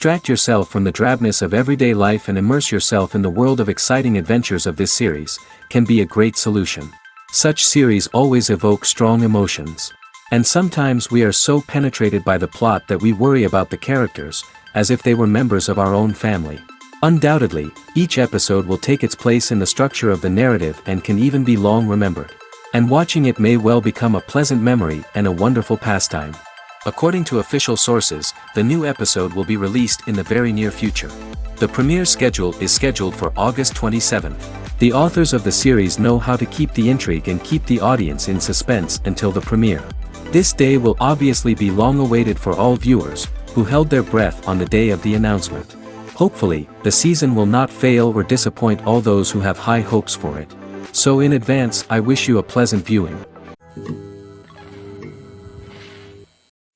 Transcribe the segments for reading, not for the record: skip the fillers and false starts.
Distract yourself from the drabness of everyday life and immerse yourself in the world of exciting adventures of this series, can be a great solution. Such series always evoke strong emotions. And sometimes we are so penetrated by the plot that we worry about the characters, as if they were members of our own family. Undoubtedly, each episode will take its place in the structure of the narrative and can even be long remembered. And watching it may well become a pleasant memory and a wonderful pastime. According to official sources, the new episode will be released in the very near future. The premiere schedule is scheduled for August 27th. The authors of the series know how to keep the intrigue and keep the audience in suspense until the premiere. This day will obviously be long awaited for all viewers, who held their breath on the day of the announcement. Hopefully, the season will not fail or disappoint all those who have high hopes for it. So in advance, I wish you a pleasant viewing.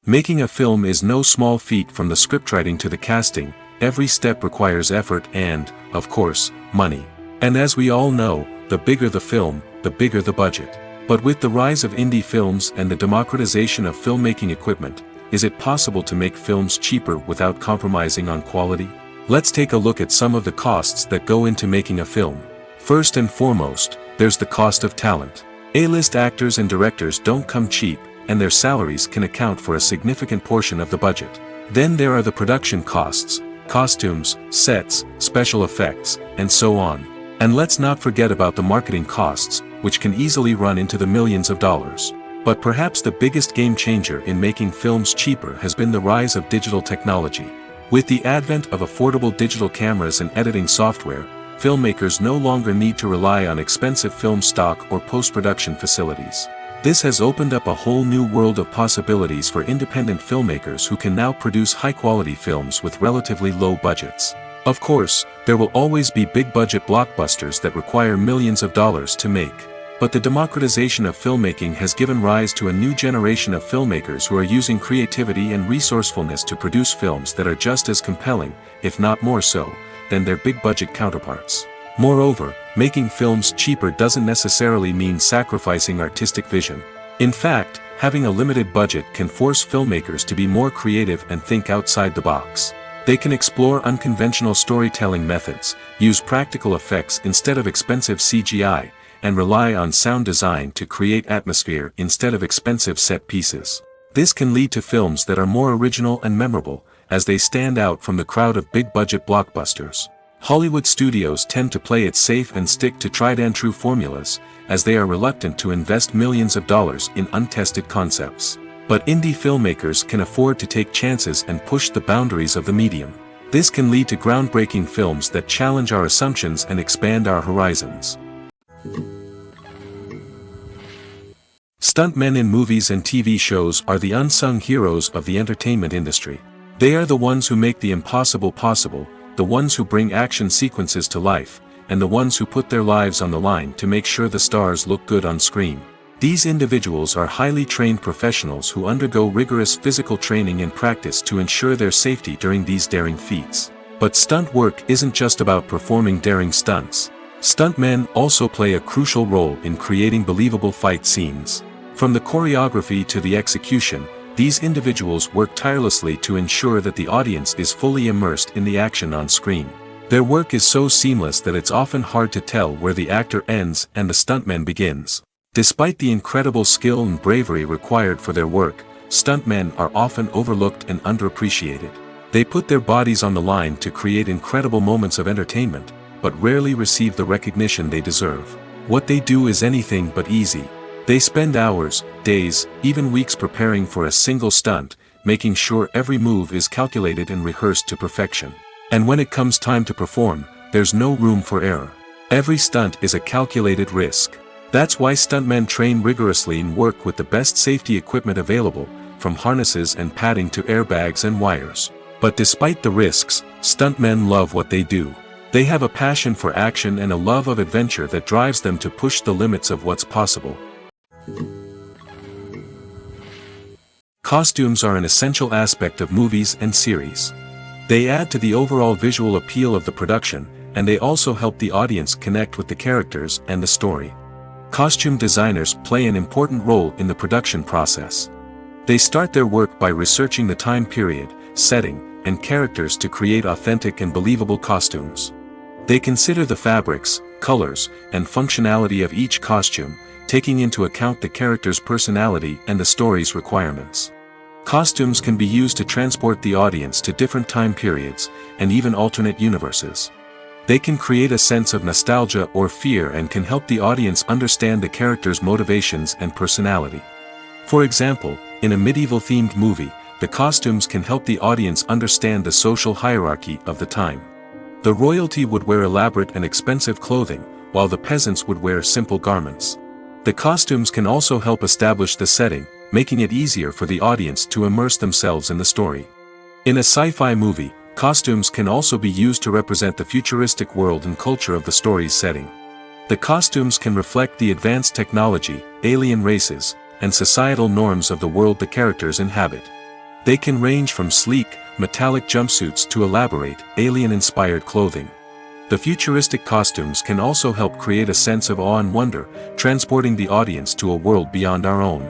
Making a film is no small feat. From the scriptwriting to the casting, every step requires effort and, of course, money. And as we all know, the bigger the film, the bigger the budget. But with the rise of indie films and the democratization of filmmaking equipment, is it possible to make films cheaper without compromising on quality? Let's take a look at some of the costs that go into making a film. First and foremost, there's the cost of talent. A-list actors and directors don't come cheap, and their salaries can account for a significant portion of the budget. Then there are the production costs, costumes, sets, special effects, and so on. And let's not forget about the marketing costs, which can easily run into the millions of dollars. But perhaps the biggest game changer in making films cheaper has been the rise of digital technology. With the advent of affordable digital cameras and editing software, filmmakers no longer need to rely on expensive film stock or post-production facilities. This has opened up a whole new world of possibilities for independent filmmakers who can now produce high-quality films with relatively low budgets. Of course, there will always be big-budget blockbusters that require millions of dollars to make. But the democratization of filmmaking has given rise to a new generation of filmmakers who are using creativity and resourcefulness to produce films that are just as compelling, if not more so, than their big-budget counterparts. Moreover, making films cheaper doesn't necessarily mean sacrificing artistic vision. In fact, having a limited budget can force filmmakers to be more creative and think outside the box. They can explore unconventional storytelling methods, use practical effects instead of expensive CGI, and rely on sound design to create atmosphere instead of expensive set pieces. This can lead to films that are more original and memorable, as they stand out from the crowd of big-budget blockbusters. Hollywood studios tend to play it safe and stick to tried-and-true formulas, as they are reluctant to invest millions of dollars in untested concepts. But indie filmmakers can afford to take chances and push the boundaries of the medium. This can lead to groundbreaking films that challenge our assumptions and expand our horizons. Stuntmen in movies and TV shows are the unsung heroes of the entertainment industry. They are the ones who make the impossible possible, the ones who bring action sequences to life, and the ones who put their lives on the line to make sure the stars look good on screen. These individuals are highly trained professionals who undergo rigorous physical training and practice to ensure their safety during these daring feats. But stunt work isn't just about performing daring stunts. Stuntmen also play a crucial role in creating believable fight scenes. From the choreography to the execution, these individuals work tirelessly to ensure that the audience is fully immersed in the action on screen. Their work is so seamless that it's often hard to tell where the actor ends and the stuntman begins. Despite the incredible skill and bravery required for their work, stuntmen are often overlooked and underappreciated. They put their bodies on the line to create incredible moments of entertainment, but rarely receive the recognition they deserve. What they do is anything but easy. They spend hours, days, even weeks preparing for a single stunt, making sure every move is calculated and rehearsed to perfection. And when it comes time to perform, there's no room for error. Every stunt is a calculated risk. That's why stuntmen train rigorously and work with the best safety equipment available, from harnesses and padding to airbags and wires. But despite the risks, stuntmen love what they do. They have a passion for action and a love of adventure that drives them to push the limits of what's possible. Costumes are an essential aspect of movies and series. They add to the overall visual appeal of the production, and they also help the audience connect with the characters and the story. Costume designers play an important role in the production process. They start their work by researching the time period, setting, and characters to create authentic and believable costumes. They consider the fabrics, colors, and functionality of each costume, taking into account the character's personality and the story's requirements. Costumes can be used to transport the audience to different time periods, and even alternate universes. They can create a sense of nostalgia or fear and can help the audience understand the character's motivations and personality. For example, in a medieval-themed movie, the costumes can help the audience understand the social hierarchy of the time. The royalty would wear elaborate and expensive clothing, while the peasants would wear simple garments. The costumes can also help establish the setting, making it easier for the audience to immerse themselves in the story. In a sci-fi movie, costumes can also be used to represent the futuristic world and culture of the story's setting. The costumes can reflect the advanced technology, alien races, and societal norms of the world the characters inhabit. They can range from sleek, metallic jumpsuits to elaborate, alien-inspired clothing. The futuristic costumes can also help create a sense of awe and wonder, transporting the audience to a world beyond our own.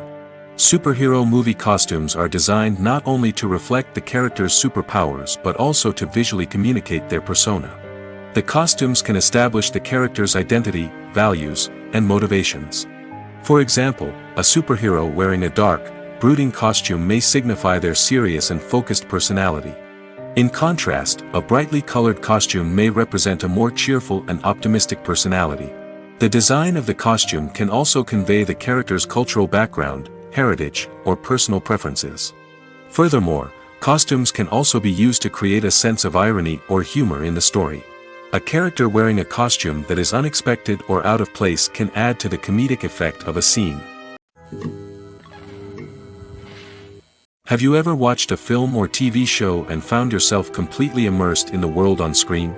Superhero movie costumes are designed not only to reflect the character's superpowers but also to visually communicate their persona. The costumes can establish the character's identity, values, and motivations. For example, a superhero wearing a dark, brooding costume may signify their serious and focused personality. In contrast, a brightly colored costume may represent a more cheerful and optimistic personality. The design of the costume can also convey the character's cultural background, heritage, or personal preferences. Furthermore, costumes can also be used to create a sense of irony or humor in the story. A character wearing a costume that is unexpected or out of place can add to the comedic effect of a scene. Have you ever watched a film or TV show and found yourself completely immersed in the world on screen?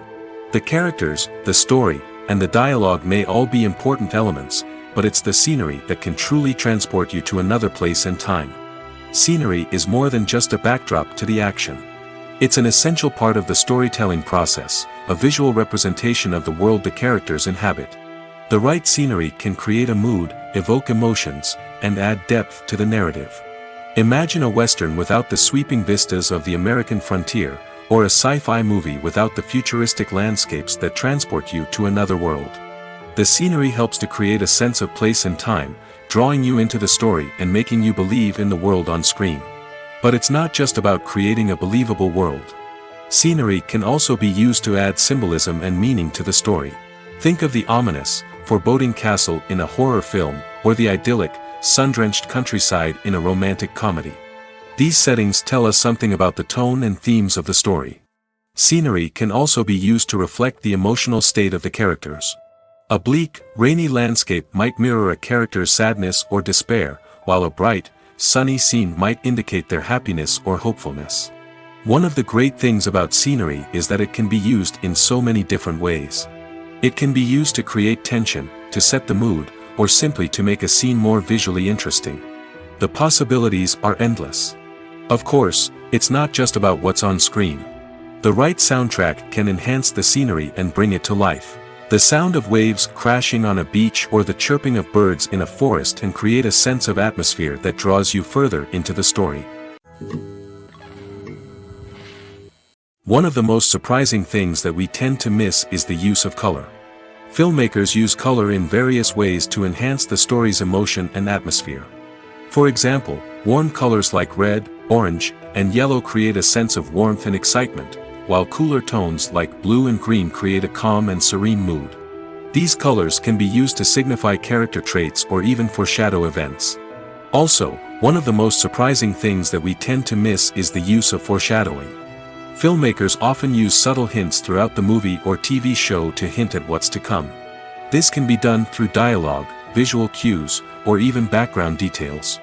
The characters, the story, and the dialogue may all be important elements, but it's the scenery that can truly transport you to another place and time. Scenery is more than just a backdrop to the action. It's an essential part of the storytelling process, a visual representation of the world the characters inhabit. The right scenery can create a mood, evoke emotions, and add depth to the narrative. Imagine a Western without the sweeping vistas of the American frontier, or a sci-fi movie without the futuristic landscapes that transport you to another world. The scenery helps to create a sense of place and time, drawing you into the story and making you believe in the world on screen. But it's not just about creating a believable world. Scenery can also be used to add symbolism and meaning to the story. Think of the ominous, foreboding castle in a horror film, or the idyllic, sun-drenched countryside in a romantic comedy. These settings tell us something about the tone and themes of the story. Scenery can also be used to reflect the emotional state of the characters. A bleak, rainy landscape might mirror a character's sadness or despair, while a bright, sunny scene might indicate their happiness or hopefulness. One of the great things about scenery is that it can be used in so many different ways. It can be used to create tension, to set the mood, or simply to make a scene more visually interesting. The possibilities are endless. Of course, it's not just about what's on screen. The right soundtrack can enhance the scenery and bring it to life. The sound of waves crashing on a beach or the chirping of birds in a forest can create a sense of atmosphere that draws you further into the story. One of the most surprising things that we tend to miss is the use of color. Filmmakers use color in various ways to enhance the story's emotion and atmosphere. For example, warm colors like red, orange, and yellow create a sense of warmth and excitement, while cooler tones like blue and green create a calm and serene mood. These colors can be used to signify character traits or even foreshadow events. Also, one of the most surprising things that we tend to miss is the use of foreshadowing. Filmmakers often use subtle hints throughout the movie or TV show to hint at what's to come. This can be done through dialogue, visual cues, or even background details.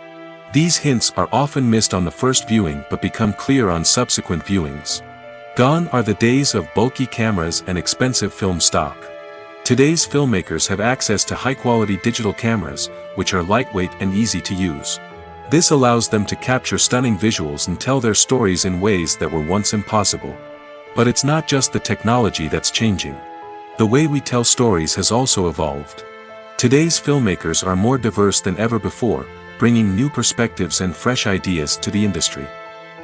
These hints are often missed on the first viewing but become clear on subsequent viewings. Gone are the days of bulky cameras and expensive film stock. Today's filmmakers have access to high-quality digital cameras, which are lightweight and easy to use. This allows them to capture stunning visuals and tell their stories in ways that were once impossible. But it's not just the technology that's changing. The way we tell stories has also evolved. Today's filmmakers are more diverse than ever before, bringing new perspectives and fresh ideas to the industry.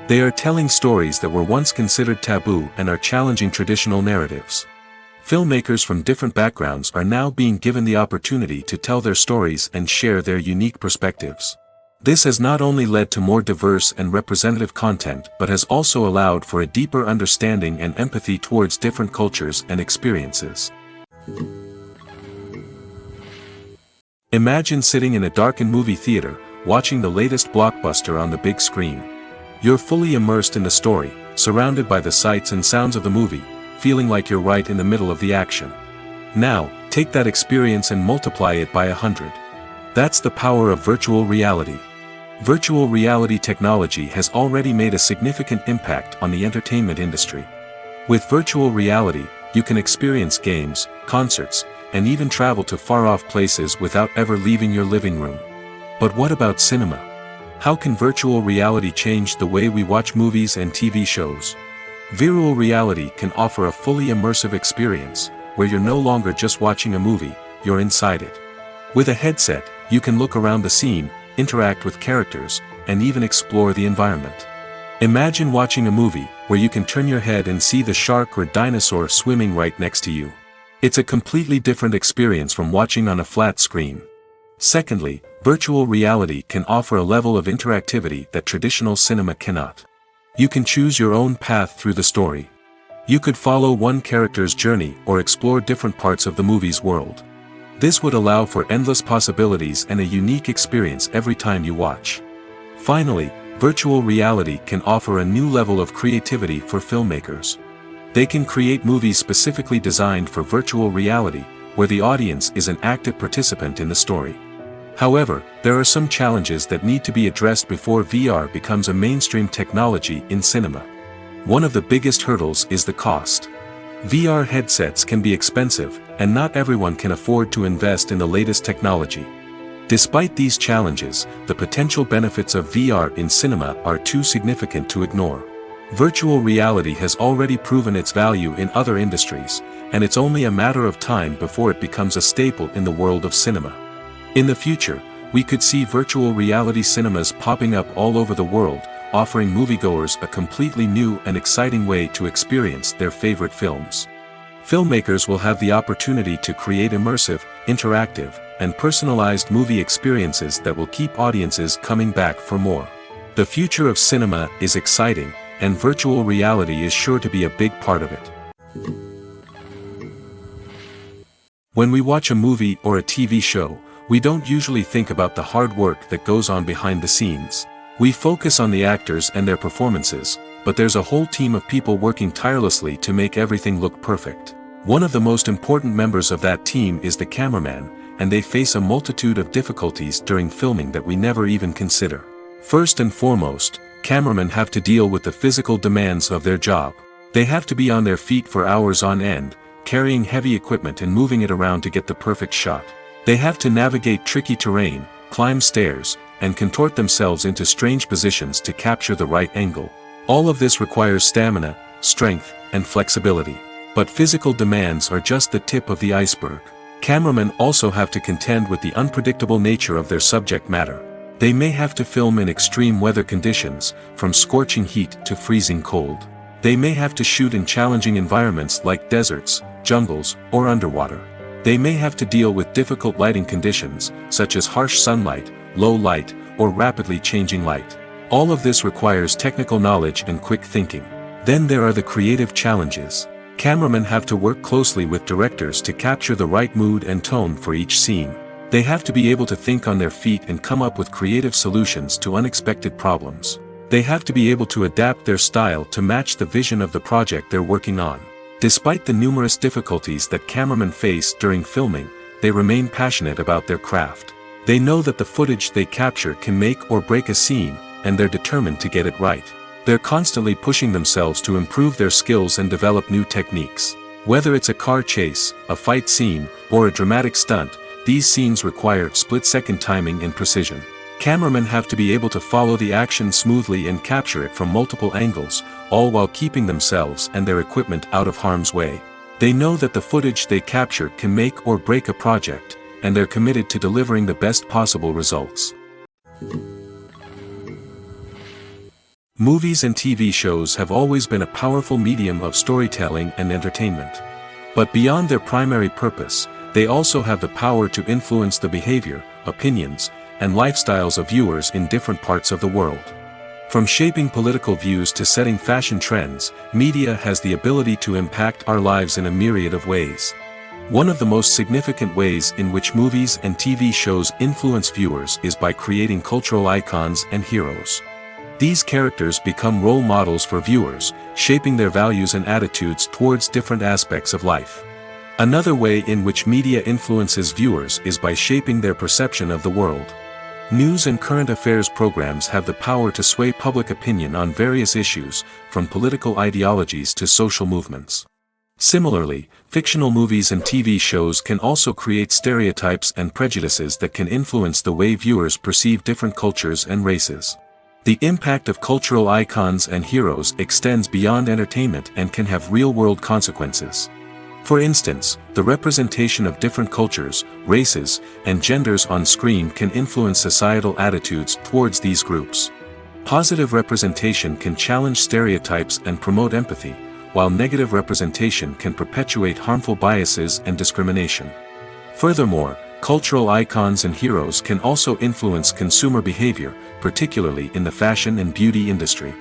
They are telling stories that were once considered taboo and are challenging traditional narratives. Filmmakers from different backgrounds are now being given the opportunity to tell their stories and share their unique perspectives. This has not only led to more diverse and representative content but has also allowed for a deeper understanding and empathy towards different cultures and experiences. Imagine sitting in a darkened movie theater, watching the latest blockbuster on the big screen. You're fully immersed in the story, surrounded by the sights and sounds of the movie, feeling like you're right in the middle of the action. Now, take that experience and multiply it by 100. That's the power of virtual reality. Virtual reality technology has already made a significant impact on the entertainment industry. With virtual reality, you can experience games, concerts, and even travel to far-off places without ever leaving your living room. But what about cinema? How can virtual reality change the way we watch movies and TV shows? Virtual reality can offer a fully immersive experience, where you're no longer just watching a movie, you're inside it. With a headset, you can look around the scene, interact with characters, and even explore the environment. Imagine watching a movie, where you can turn your head and see the shark or dinosaur swimming right next to you. It's a completely different experience from watching on a flat screen. Secondly, virtual reality can offer a level of interactivity that traditional cinema cannot. You can choose your own path through the story. You could follow one character's journey or explore different parts of the movie's world. This would allow for endless possibilities and a unique experience every time you watch. Finally, virtual reality can offer a new level of creativity for filmmakers. They can create movies specifically designed for virtual reality, where the audience is an active participant in the story. However, there are some challenges that need to be addressed before VR becomes a mainstream technology in cinema. One of the biggest hurdles is the cost. VR headsets can be expensive, and not everyone can afford to invest in the latest technology. Despite these challenges, the potential benefits of VR in cinema are too significant to ignore. Virtual reality has already proven its value in other industries, and it's only a matter of time before it becomes a staple in the world of cinema. In the future, we could see virtual reality cinemas popping up all over the world, offering moviegoers a completely new and exciting way to experience their favorite films. Filmmakers will have the opportunity to create immersive, interactive, and personalized movie experiences that will keep audiences coming back for more. The future of cinema is exciting, and virtual reality is sure to be a big part of it. When we watch a movie or a TV show, we don't usually think about the hard work that goes on behind the scenes. We focus on the actors and their performances, but there's a whole team of people working tirelessly to make everything look perfect. One of the most important members of that team is the cameraman, and they face a multitude of difficulties during filming that we never even consider. First and foremost, cameramen have to deal with the physical demands of their job. They have to be on their feet for hours on end, carrying heavy equipment and moving it around to get the perfect shot. They have to navigate tricky terrain, climb stairs, and contort themselves into strange positions to capture the right angle. All of this requires stamina, strength, and flexibility. But physical demands are just the tip of the iceberg. Cameramen also have to contend with the unpredictable nature of their subject matter. They may have to film in extreme weather conditions, from scorching heat to freezing cold. They may have to shoot in challenging environments like deserts, jungles, or underwater. They may have to deal with difficult lighting conditions, such as harsh sunlight, low light, or rapidly changing light. All of this requires technical knowledge and quick thinking. Then there are the creative challenges. Cameramen have to work closely with directors to capture the right mood and tone for each scene. They have to be able to think on their feet and come up with creative solutions to unexpected problems. They have to be able to adapt their style to match the vision of the project they're working on. Despite the numerous difficulties that cameramen face during filming, they remain passionate about their craft. They know that the footage they capture can make or break a scene, and they're determined to get it right. They're constantly pushing themselves to improve their skills and develop new techniques. Whether it's a car chase, a fight scene, or a dramatic stunt, these scenes require split-second timing and precision. Cameramen have to be able to follow the action smoothly and capture it from multiple angles, all while keeping themselves and their equipment out of harm's way. They know that the footage they capture can make or break a project, and they're committed to delivering the best possible results. Movies and TV shows have always been a powerful medium of storytelling and entertainment. But beyond their primary purpose, they also have the power to influence the behavior, opinions, and lifestyles of viewers in different parts of the world. From shaping political views to setting fashion trends, media has the ability to impact our lives in a myriad of ways. One of the most significant ways in which movies and TV shows influence viewers is by creating cultural icons and heroes. These characters become role models for viewers, shaping their values and attitudes towards different aspects of life. Another way in which media influences viewers is by shaping their perception of the world. News and current affairs programs have the power to sway public opinion on various issues, from political ideologies to social movements. Similarly, fictional movies and TV shows can also create stereotypes and prejudices that can influence the way viewers perceive different cultures and races. The impact of cultural icons and heroes extends beyond entertainment and can have real-world consequences. For instance, the representation of different cultures, races, and genders on screen can influence societal attitudes towards these groups. Positive representation can challenge stereotypes and promote empathy, while negative representation can perpetuate harmful biases and discrimination. Furthermore, cultural icons and heroes can also influence consumer behavior, particularly in the fashion and beauty industry.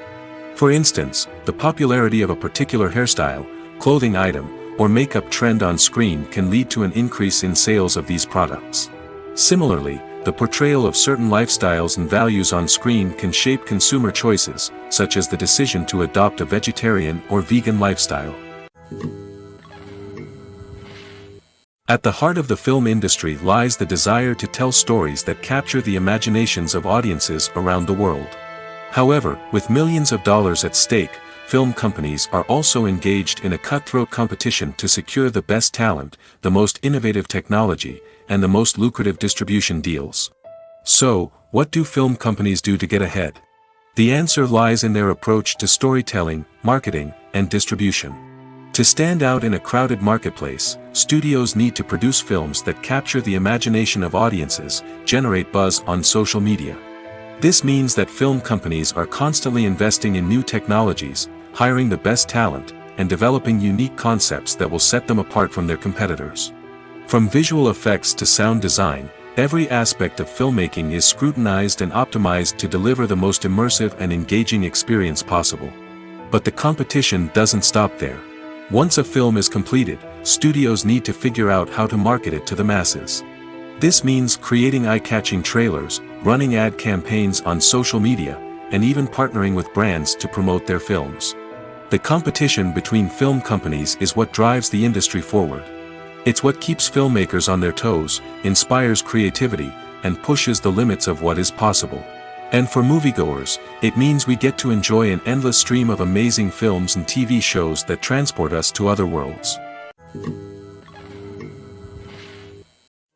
For instance, the popularity of a particular hairstyle, clothing item, or makeup trend on screen can lead to an increase in sales of these products. Similarly, the portrayal of certain lifestyles and values on screen can shape consumer choices, such as the decision to adopt a vegetarian or vegan lifestyle. At the heart of the film industry lies the desire to tell stories that capture the imaginations of audiences around the world. However, with millions of dollars at stake, film companies are also engaged in a cutthroat competition to secure the best talent, the most innovative technology, and the most lucrative distribution deals. So, what do film companies do to get ahead? The answer lies in their approach to storytelling, marketing, and distribution. To stand out in a crowded marketplace, studios need to produce films that capture the imagination of audiences, generate buzz on social media. This means that film companies are constantly investing in new technologies, hiring the best talent, and developing unique concepts that will set them apart from their competitors. From visual effects to sound design, every aspect of filmmaking is scrutinized and optimized to deliver the most immersive and engaging experience possible. But the competition doesn't stop there. Once a film is completed, studios need to figure out how to market it to the masses. This means creating eye-catching trailers, running ad campaigns on social media, and even partnering with brands to promote their films. The competition between film companies is what drives the industry forward. It's what keeps filmmakers on their toes, inspires creativity, and pushes the limits of what is possible. And for moviegoers, it means we get to enjoy an endless stream of amazing films and TV shows that transport us to other worlds.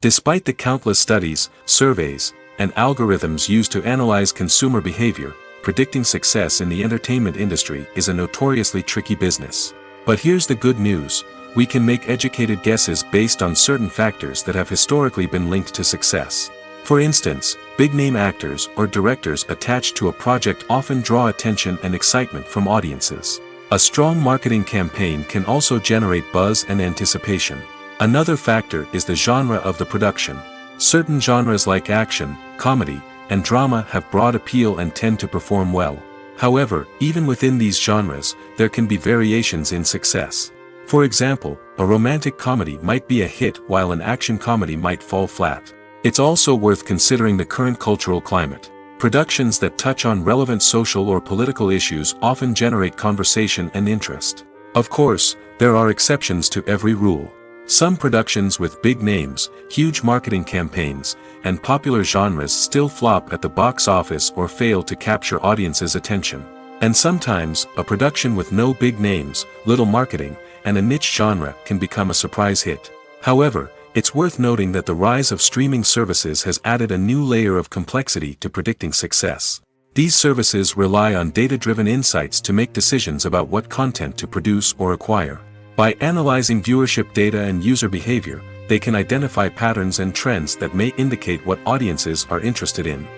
Despite the countless studies, surveys, and algorithms used to analyze consumer behavior, predicting success in the entertainment industry is a notoriously tricky business. But here's the good news: we can make educated guesses based on certain factors that have historically been linked to success. For instance, big-name actors or directors attached to a project often draw attention and excitement from audiences. A strong marketing campaign can also generate buzz and anticipation. Another factor is the genre of the production. Certain genres like action, comedy, and drama have broad appeal and tend to perform well. However, even within these genres, there can be variations in success. For example, a romantic comedy might be a hit while an action comedy might fall flat. It's also worth considering the current cultural climate. Productions that touch on relevant social or political issues often generate conversation and interest. Of course, there are exceptions to every rule. Some productions with big names, huge marketing campaigns, and popular genres still flop at the box office or fail to capture audiences' attention. And sometimes, a production with no big names, little marketing, and a niche genre can become a surprise hit. However, it's worth noting that the rise of streaming services has added a new layer of complexity to predicting success. These services rely on data-driven insights to make decisions about what content to produce or acquire. By analyzing viewership data and user behavior, they can identify patterns and trends that may indicate what audiences are interested in.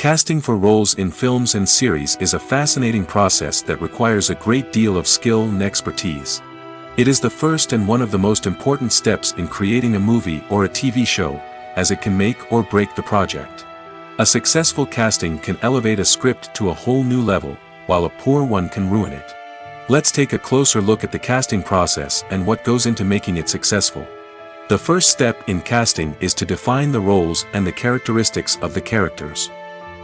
Casting for roles in films and series is a fascinating process that requires a great deal of skill and expertise. It is the first and one of the most important steps in creating a movie or a TV show, as it can make or break the project. A successful casting can elevate a script to a whole new level, while a poor one can ruin it. Let's take a closer look at the casting process and what goes into making it successful. The first step in casting is to define the roles and the characteristics of the characters.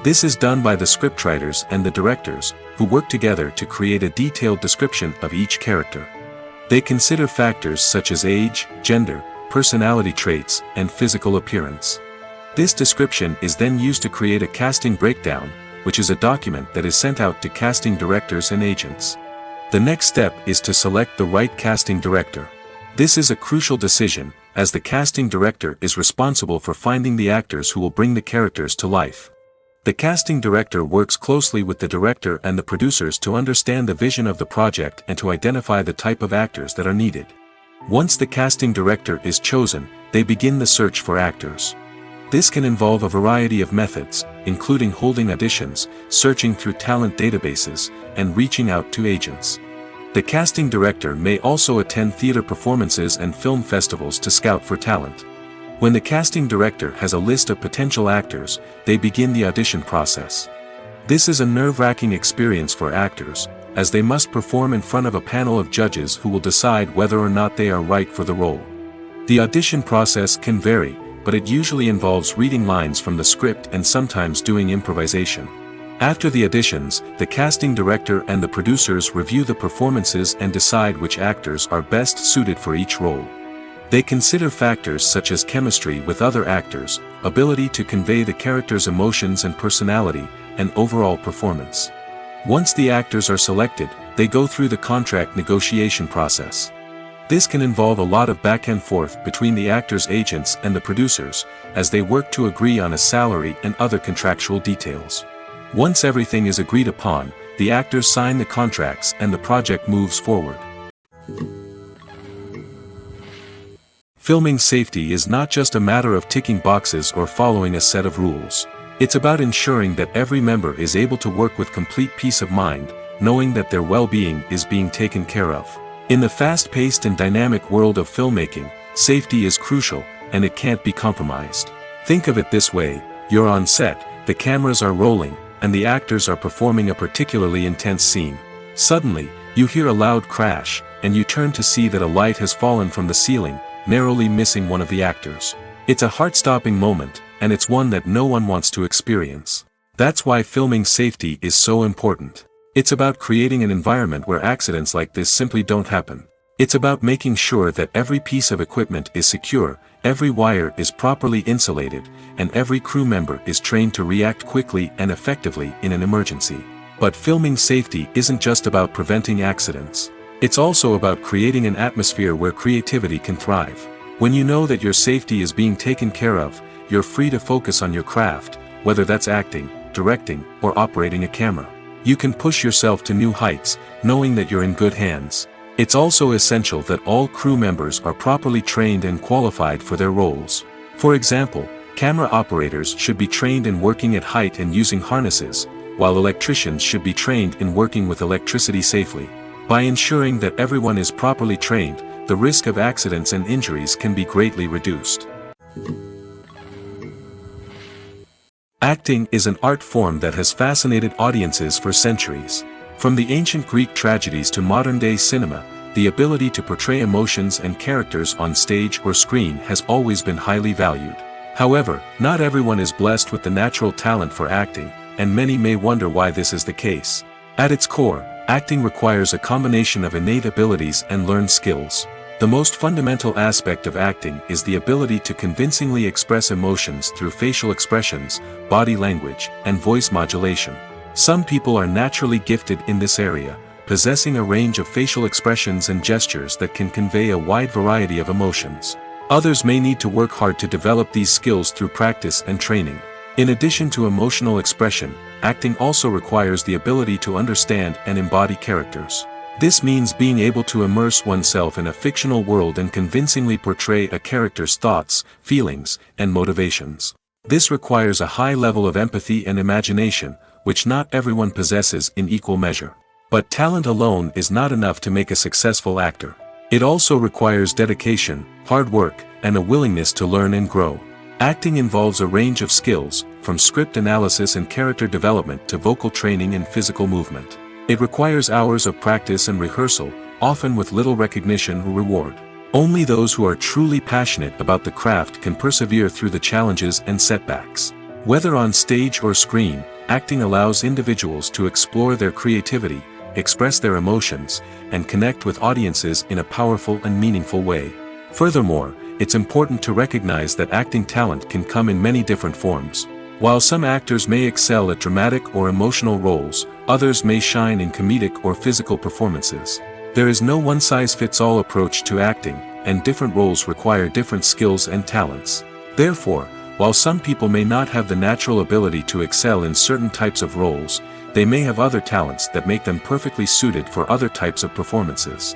This is done by the scriptwriters and the directors, who work together to create a detailed description of each character. They consider factors such as age, gender, personality traits, and physical appearance. This description is then used to create a casting breakdown, which is a document that is sent out to casting directors and agents. The next step is to select the right casting director. This is a crucial decision, as the casting director is responsible for finding the actors who will bring the characters to life. The casting director works closely with the director and the producers to understand the vision of the project and to identify the type of actors that are needed. Once the casting director is chosen, they begin the search for actors. This can involve a variety of methods, including holding auditions, searching through talent databases, and reaching out to agents. The casting director may also attend theater performances and film festivals to scout for talent. When the casting director has a list of potential actors, they begin the audition process. This is a nerve-wracking experience for actors, as they must perform in front of a panel of judges who will decide whether or not they are right for the role. The audition process can vary, but it usually involves reading lines from the script and sometimes doing improvisation. After the auditions, the casting director and the producers review the performances and decide which actors are best suited for each role. They consider factors such as chemistry with other actors, ability to convey the character's emotions and personality, and overall performance. Once the actors are selected, they go through the contract negotiation process. This can involve a lot of back and forth between the actors' agents and the producers, as they work to agree on a salary and other contractual details. Once everything is agreed upon, the actors sign the contracts and the project moves forward. Filming safety is not just a matter of ticking boxes or following a set of rules. It's about ensuring that every member is able to work with complete peace of mind, knowing that their well-being is being taken care of. In the fast-paced and dynamic world of filmmaking, safety is crucial, and it can't be compromised. Think of it this way: you're on set, the cameras are rolling, and the actors are performing a particularly intense scene. Suddenly, you hear a loud crash, and you turn to see that a light has fallen from the ceiling, narrowly missing one of the actors. It's a heart-stopping moment, and it's one that no one wants to experience. That's why filming safety is so important. It's about creating an environment where accidents like this simply don't happen. It's about making sure that every piece of equipment is secure, every wire is properly insulated, and every crew member is trained to react quickly and effectively in an emergency. But filming safety isn't just about preventing accidents. It's also about creating an atmosphere where creativity can thrive. When you know that your safety is being taken care of, you're free to focus on your craft, whether that's acting, directing, or operating a camera. You can push yourself to new heights, knowing that you're in good hands. It's also essential that all crew members are properly trained and qualified for their roles. For example, camera operators should be trained in working at height and using harnesses, while electricians should be trained in working with electricity safely. By ensuring that everyone is properly trained, the risk of accidents and injuries can be greatly reduced. Acting is an art form that has fascinated audiences for centuries. From the ancient Greek tragedies to modern-day cinema, the ability to portray emotions and characters on stage or screen has always been highly valued. However, not everyone is blessed with the natural talent for acting, and many may wonder why this is the case. At its core, acting requires a combination of innate abilities and learned skills. The most fundamental aspect of acting is the ability to convincingly express emotions through facial expressions, body language, and voice modulation. Some people are naturally gifted in this area, possessing a range of facial expressions and gestures that can convey a wide variety of emotions. Others may need to work hard to develop these skills through practice and training. In addition to emotional expression, acting also requires the ability to understand and embody characters. This means being able to immerse oneself in a fictional world and convincingly portray a character's thoughts, feelings, and motivations. This requires a high level of empathy and imagination, which not everyone possesses in equal measure. But talent alone is not enough to make a successful actor. It also requires dedication, hard work, and a willingness to learn and grow. Acting involves a range of skills, from script analysis and character development to vocal training and physical movement. It requires hours of practice and rehearsal, often with little recognition or reward. Only those who are truly passionate about the craft can persevere through the challenges and setbacks. Whether on stage or screen, acting allows individuals to explore their creativity, express their emotions, and connect with audiences in a powerful and meaningful way. Furthermore, it's important to recognize that acting talent can come in many different forms. While some actors may excel at dramatic or emotional roles, others may shine in comedic or physical performances. There is no one-size-fits-all approach to acting, and different roles require different skills and talents. Therefore, while some people may not have the natural ability to excel in certain types of roles, they may have other talents that make them perfectly suited for other types of performances.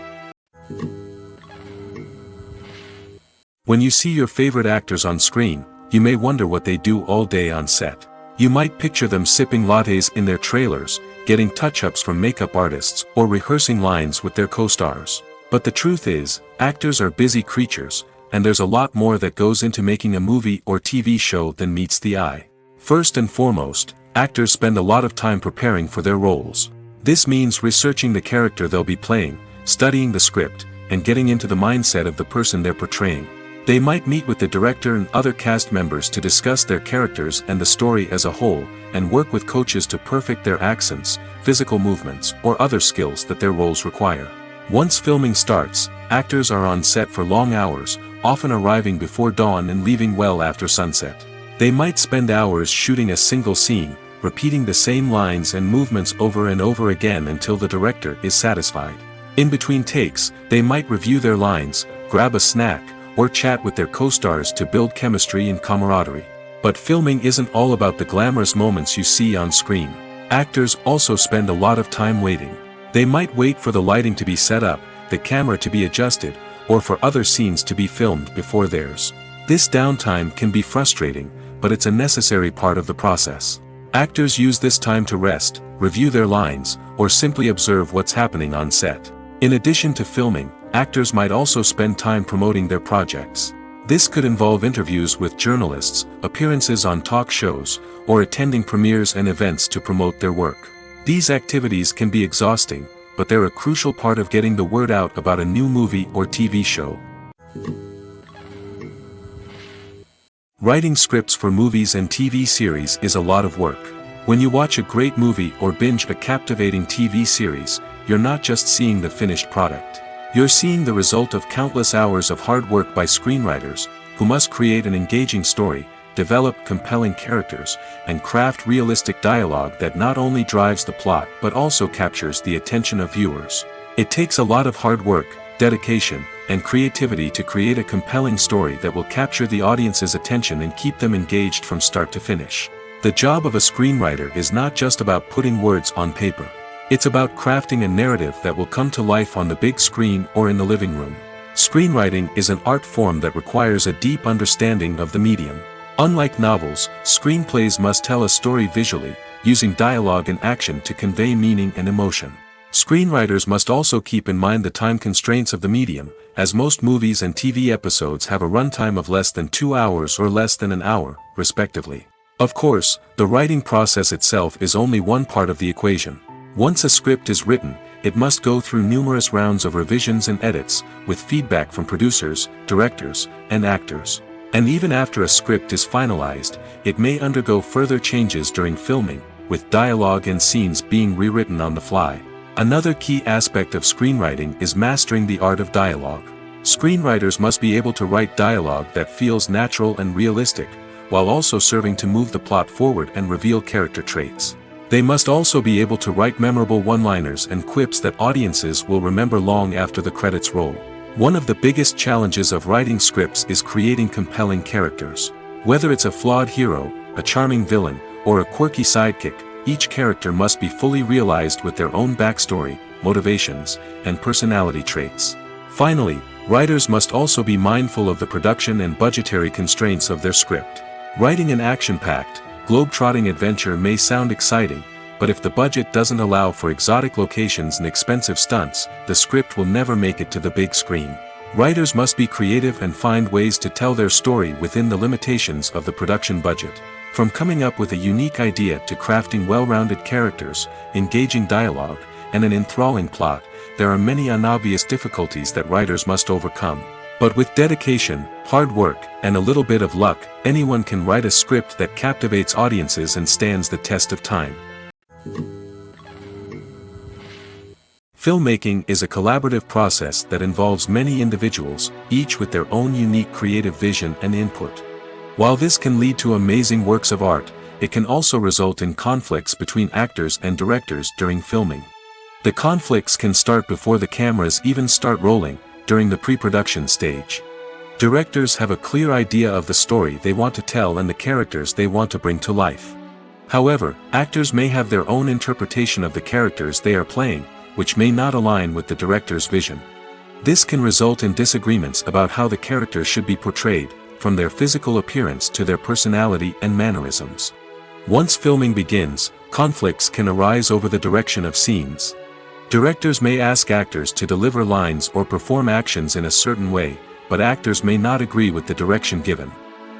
When you see your favorite actors on screen, you may wonder what they do all day on set. You might picture them sipping lattes in their trailers, getting touch-ups from makeup artists, or rehearsing lines with their co-stars. But the truth is, actors are busy creatures, and there's a lot more that goes into making a movie or TV show than meets the eye. First and foremost, actors spend a lot of time preparing for their roles. This means researching the character they'll be playing, studying the script, and getting into the mindset of the person they're portraying. They might meet with the director and other cast members to discuss their characters and the story as a whole, and work with coaches to perfect their accents, physical movements, or other skills that their roles require. Once filming starts, actors are on set for long hours, often arriving before dawn and leaving well after sunset. They might spend hours shooting a single scene, repeating the same lines and movements over and over again until the director is satisfied. In between takes, they might review their lines, grab a snack, or chat with their co-stars to build chemistry and camaraderie. But filming isn't all about the glamorous moments you see on screen. Actors also spend a lot of time waiting. They might wait for the lighting to be set up, the camera to be adjusted, or for other scenes to be filmed before theirs. This downtime can be frustrating, but it's a necessary part of the process. Actors use this time to rest, review their lines, or simply observe what's happening on set. In addition to filming, actors might also spend time promoting their projects. This could involve interviews with journalists, appearances on talk shows, or attending premieres and events to promote their work. These activities can be exhausting, but they're a crucial part of getting the word out about a new movie or TV show. Writing scripts for movies and TV series is a lot of work. When you watch a great movie or binge a captivating TV series, you're not just seeing the finished product. You're seeing the result of countless hours of hard work by screenwriters, who must create an engaging story, develop compelling characters, and craft realistic dialogue that not only drives the plot but also captures the attention of viewers. It takes a lot of hard work, dedication, and creativity to create a compelling story that will capture the audience's attention and keep them engaged from start to finish. The job of a screenwriter is not just about putting words on paper. It's about crafting a narrative that will come to life on the big screen or in the living room. Screenwriting is an art form that requires a deep understanding of the medium. Unlike novels, screenplays must tell a story visually, using dialogue and action to convey meaning and emotion. Screenwriters must also keep in mind the time constraints of the medium, as most movies and TV episodes have a runtime of less than 2 hours or less than an hour, respectively. Of course, the writing process itself is only one part of the equation. Once a script is written, it must go through numerous rounds of revisions and edits, with feedback from producers, directors, and actors. And even after a script is finalized, it may undergo further changes during filming, with dialogue and scenes being rewritten on the fly. Another key aspect of screenwriting is mastering the art of dialogue. Screenwriters must be able to write dialogue that feels natural and realistic, while also serving to move the plot forward and reveal character traits. They must also be able to write memorable one-liners and quips that audiences will remember long after the credits roll. One of the biggest challenges of writing scripts is creating compelling characters. Whether it's a flawed hero, a charming villain, or a quirky sidekick, each character must be fully realized with their own backstory, motivations, and personality traits. Finally, writers must also be mindful of the production and budgetary constraints of their script. Writing an action-packed, globe-trotting adventure may sound exciting, but if the budget doesn't allow for exotic locations and expensive stunts, the script will never make it to the big screen. Writers must be creative and find ways to tell their story within the limitations of the production budget. From coming up with a unique idea to crafting well-rounded characters, engaging dialogue, and an enthralling plot, there are many unobvious difficulties that writers must overcome. But with dedication, hard work, and a little bit of luck, anyone can write a script that captivates audiences and stands the test of time. Filmmaking is a collaborative process that involves many individuals, each with their own unique creative vision and input. While this can lead to amazing works of art, it can also result in conflicts between actors and directors during filming. The conflicts can start before the cameras even start rolling, during the pre-production stage. Directors have a clear idea of the story they want to tell and the characters they want to bring to life. However, actors may have their own interpretation of the characters they are playing, which may not align with the director's vision. This can result in disagreements about how the characters should be portrayed, from their physical appearance to their personality and mannerisms. Once filming begins, conflicts can arise over the direction of scenes. Directors may ask actors to deliver lines or perform actions in a certain way, but actors may not agree with the direction given.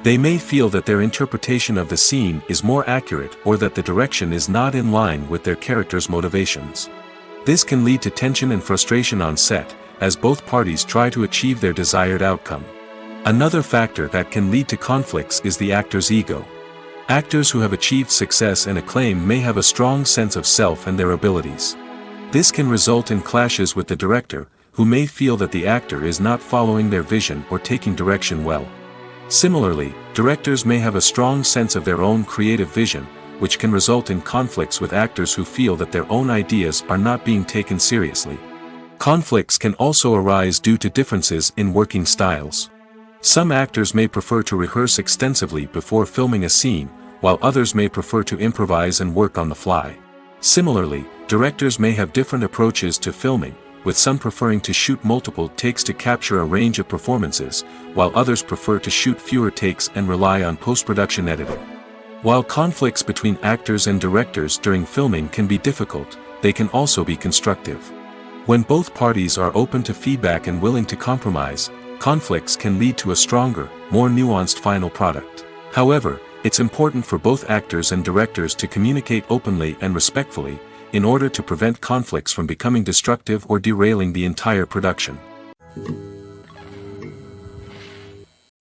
They may feel that their interpretation of the scene is more accurate or that the direction is not in line with their character's motivations. This can lead to tension and frustration on set, as both parties try to achieve their desired outcome. Another factor that can lead to conflicts is the actor's ego. Actors who have achieved success and acclaim may have a strong sense of self and their abilities. This can result in clashes with the director, who may feel that the actor is not following their vision or taking direction well. Similarly, directors may have a strong sense of their own creative vision, which can result in conflicts with actors who feel that their own ideas are not being taken seriously. Conflicts can also arise due to differences in working styles. Some actors may prefer to rehearse extensively before filming a scene, while others may prefer to improvise and work on the fly. Similarly, directors may have different approaches to filming, with some preferring to shoot multiple takes to capture a range of performances, while others prefer to shoot fewer takes and rely on post-production editing. While conflicts between actors and directors during filming can be difficult, they can also be constructive. When both parties are open to feedback and willing to compromise, conflicts can lead to a stronger, more nuanced final product. However, it's important for both actors and directors to communicate openly and respectfully, in order to prevent conflicts from becoming destructive or derailing the entire production.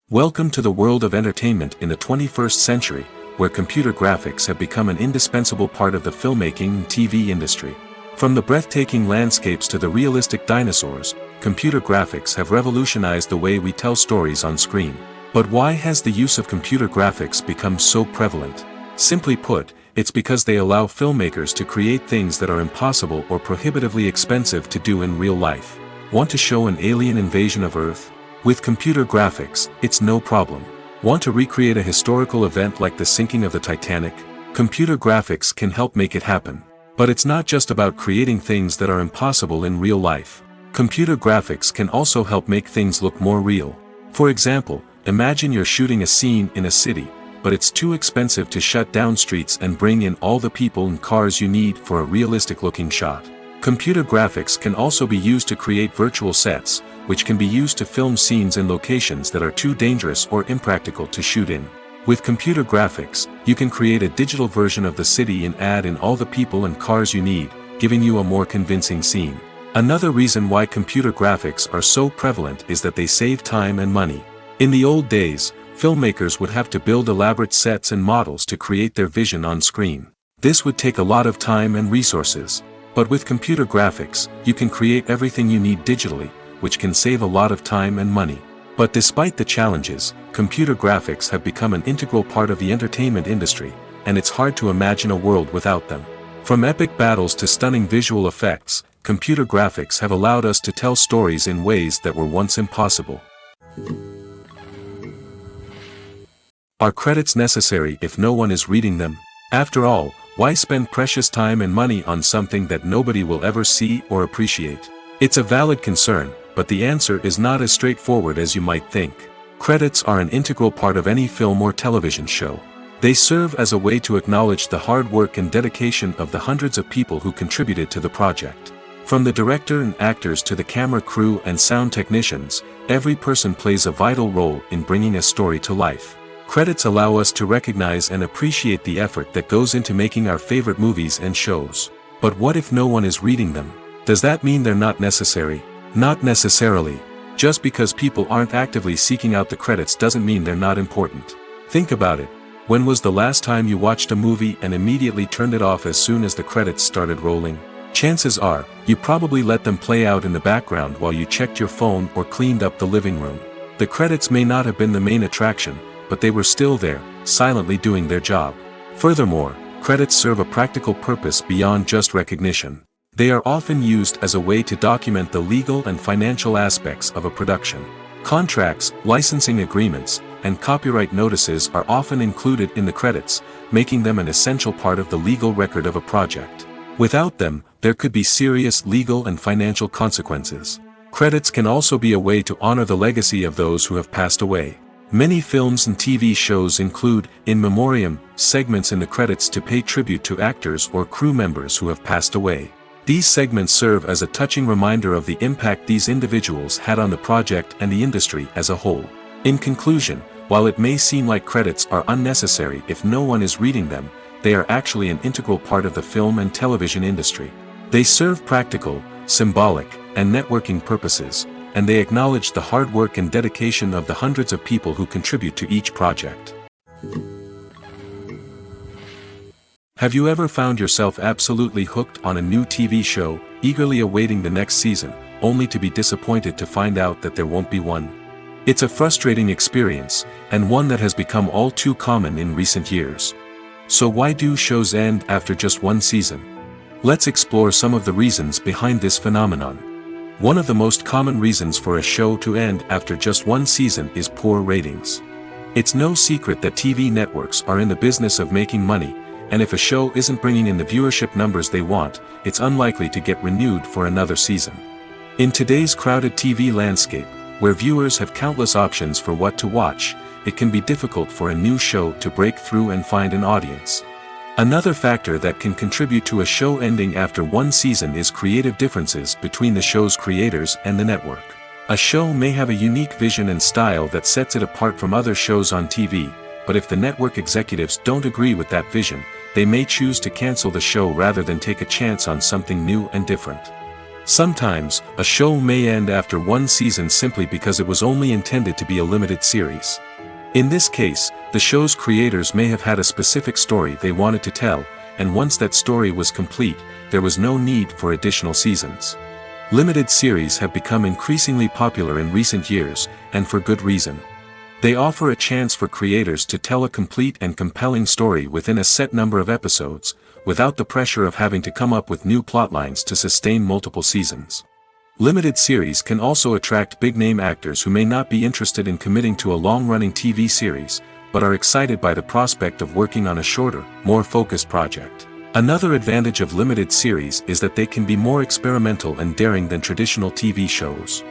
Welcome to the world of entertainment in the 21st century, where computer graphics have become an indispensable part of the filmmaking and TV industry. From the breathtaking landscapes to the realistic dinosaurs, computer graphics have revolutionized the way we tell stories on screen. But why has the use of computer graphics become so prevalent? Simply put, it's because they allow filmmakers to create things that are impossible or prohibitively expensive to do in real life. Want to show an alien invasion of Earth? With computer graphics, it's no problem. Want to recreate a historical event like the sinking of the Titanic? Computer graphics can help make it happen. But it's not just about creating things that are impossible in real life. Computer graphics can also help make things look more real. For example, imagine you're shooting a scene in a city, but it's too expensive to shut down streets and bring in all the people and cars you need for a realistic-looking shot. Computer graphics can also be used to create virtual sets, which can be used to film scenes in locations that are too dangerous or impractical to shoot in. With computer graphics, you can create a digital version of the city and add in all the people and cars you need, giving you a more convincing scene. Another reason why computer graphics are so prevalent is that they save time and money. In the old days, filmmakers would have to build elaborate sets and models to create their vision on screen. This would take a lot of time and resources. But with computer graphics, you can create everything you need digitally, which can save a lot of time and money. But despite the challenges, computer graphics have become an integral part of the entertainment industry, and it's hard to imagine a world without them. From epic battles to stunning visual effects, computer graphics have allowed us to tell stories in ways that were once impossible. Are credits necessary if no one is reading them? After all, why spend precious time and money on something that nobody will ever see or appreciate? It's a valid concern, but the answer is not as straightforward as you might think. Credits are an integral part of any film or television show. They serve as a way to acknowledge the hard work and dedication of the hundreds of people who contributed to the project. From the director and actors to the camera crew and sound technicians, every person plays a vital role in bringing a story to life. Credits allow us to recognize and appreciate the effort that goes into making our favorite movies and shows. But what if no one is reading them? Does that mean they're not necessary? Not necessarily. Just because people aren't actively seeking out the credits doesn't mean they're not important. Think about it. When was the last time you watched a movie and immediately turned it off as soon as the credits started rolling? Chances are, you probably let them play out in the background while you checked your phone or cleaned up the living room. The credits may not have been the main attraction, but they were still there, silently doing their job. Furthermore, credits serve a practical purpose beyond just recognition. They are often used as a way to document the legal and financial aspects of a production. Contracts, licensing agreements, and copyright notices are often included in the credits, making them an essential part of the legal record of a project. Without them, there could be serious legal and financial consequences. Credits can also be a way to honor the legacy of those who have passed away. Many films and TV shows include, in memoriam, segments in the credits to pay tribute to actors or crew members who have passed away. These segments serve as a touching reminder of the impact these individuals had on the project and the industry as a whole. In conclusion, while it may seem like credits are unnecessary if no one is reading them, they are actually an integral part of the film and television industry. They serve practical, symbolic, and networking purposes, and they acknowledge the hard work and dedication of the hundreds of people who contribute to each project. Have you ever found yourself absolutely hooked on a new TV show, eagerly awaiting the next season, only to be disappointed to find out that there won't be one? It's a frustrating experience, and one that has become all too common in recent years. So why do shows end after just one season? Let's explore some of the reasons behind this phenomenon. One of the most common reasons for a show to end after just one season is poor ratings. It's no secret that TV networks are in the business of making money, and if a show isn't bringing in the viewership numbers they want, it's unlikely to get renewed for another season. In today's crowded TV landscape, where viewers have countless options for what to watch, it can be difficult for a new show to break through and find an audience. Another factor that can contribute to a show ending after one season is creative differences between the show's creators and the network. A show may have a unique vision and style that sets it apart from other shows on TV, but if the network executives don't agree with that vision, they may choose to cancel the show rather than take a chance on something new and different. Sometimes, a show may end after one season simply because it was only intended to be a limited series. In this case, the show's creators may have had a specific story they wanted to tell, and once that story was complete, there was no need for additional seasons. Limited series have become increasingly popular in recent years, and for good reason. They offer a chance for creators to tell a complete and compelling story within a set number of episodes, without the pressure of having to come up with new plotlines to sustain multiple seasons. Limited series can also attract big-name actors who may not be interested in committing to a long-running TV series, but are excited by the prospect of working on a shorter, more focused project. Another advantage of limited series is that they can be more experimental and daring than traditional TV shows.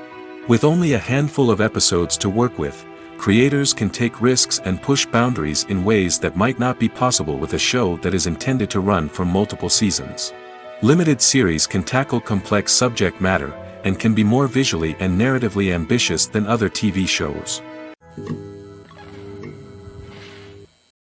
With only a handful of episodes to work with, creators can take risks and push boundaries in ways that might not be possible with a show that is intended to run for multiple seasons. Limited series can tackle complex subject matter, and can be more visually and narratively ambitious than other TV shows.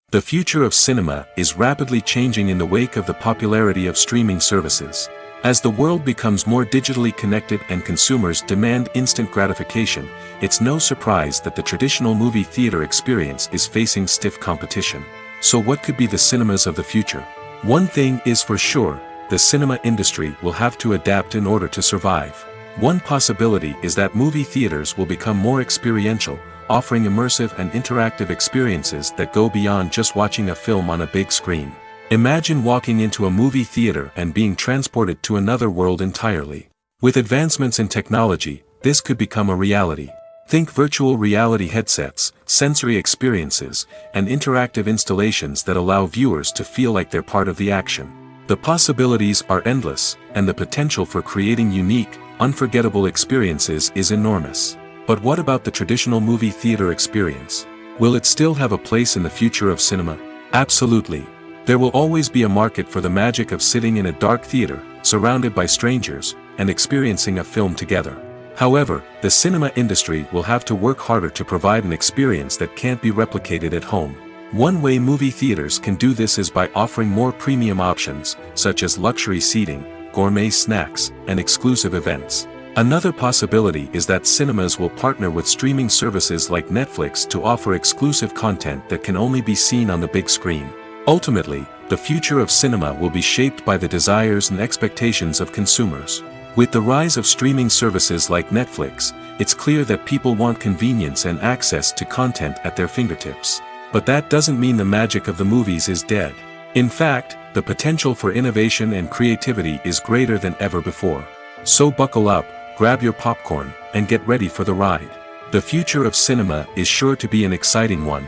The future of cinema is rapidly changing in the wake of the popularity of streaming services. As the world becomes more digitally connected and consumers demand instant gratification, it's no surprise that the traditional movie theater experience is facing stiff competition. So what could be the cinemas of the future? One thing is for sure, the cinema industry will have to adapt in order to survive. One possibility is that movie theaters will become more experiential, offering immersive and interactive experiences that go beyond just watching a film on a big screen. Imagine walking into a movie theater and being transported to another world entirely. With advancements in technology, this could become a reality. Think virtual reality headsets, sensory experiences, and interactive installations that allow viewers to feel like they're part of the action. The possibilities are endless, and the potential for creating unique, unforgettable experiences is enormous. But what about the traditional movie theater experience? Will it still have a place in the future of cinema? Absolutely. There will always be a market for the magic of sitting in a dark theater, surrounded by strangers, and experiencing a film together. However, the cinema industry will have to work harder to provide an experience that can't be replicated at home. One way movie theaters can do this is by offering more premium options, such as luxury seating, gourmet snacks, and exclusive events. Another possibility is that cinemas will partner with streaming services like Netflix to offer exclusive content that can only be seen on the big screen. Ultimately, the future of cinema will be shaped by the desires and expectations of consumers. With the rise of streaming services like Netflix, it's clear that people want convenience and access to content at their fingertips. But that doesn't mean the magic of the movies is dead. In fact, the potential for innovation and creativity is greater than ever before. So buckle up, grab your popcorn, and get ready for the ride. The future of cinema is sure to be an exciting one.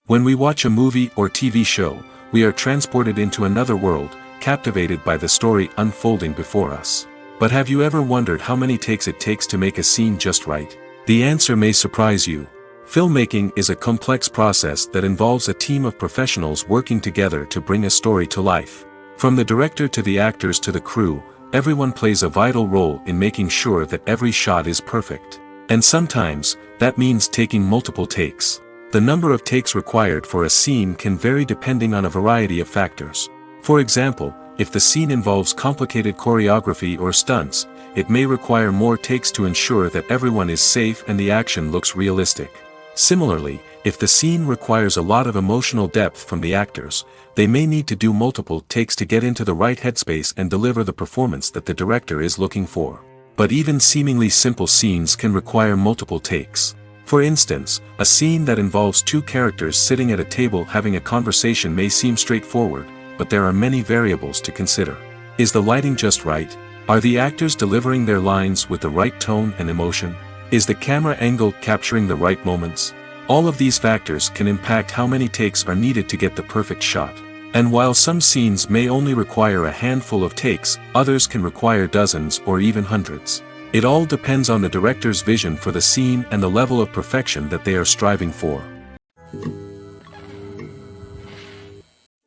When we watch a movie or TV show, we are transported into another world, captivated by the story unfolding before us. But have you ever wondered how many takes it takes to make a scene just right? The answer may surprise you. Filmmaking is a complex process that involves a team of professionals working together to bring a story to life. From the director to the actors to the crew, everyone plays a vital role in making sure that every shot is perfect. And sometimes, that means taking multiple takes. The number of takes required for a scene can vary depending on a variety of factors. For example, if the scene involves complicated choreography or stunts, it may require more takes to ensure that everyone is safe and the action looks realistic. Similarly, if the scene requires a lot of emotional depth from the actors, they may need to do multiple takes to get into the right headspace and deliver the performance that the director is looking for. But even seemingly simple scenes can require multiple takes. For instance, a scene that involves two characters sitting at a table having a conversation may seem straightforward, but there are many variables to consider. Is the lighting just right? Are the actors delivering their lines with the right tone and emotion? Is the camera angle capturing the right moments? All of these factors can impact how many takes are needed to get the perfect shot. And while some scenes may only require a handful of takes, others can require dozens or even hundreds. It all depends on the director's vision for the scene and the level of perfection that they are striving for.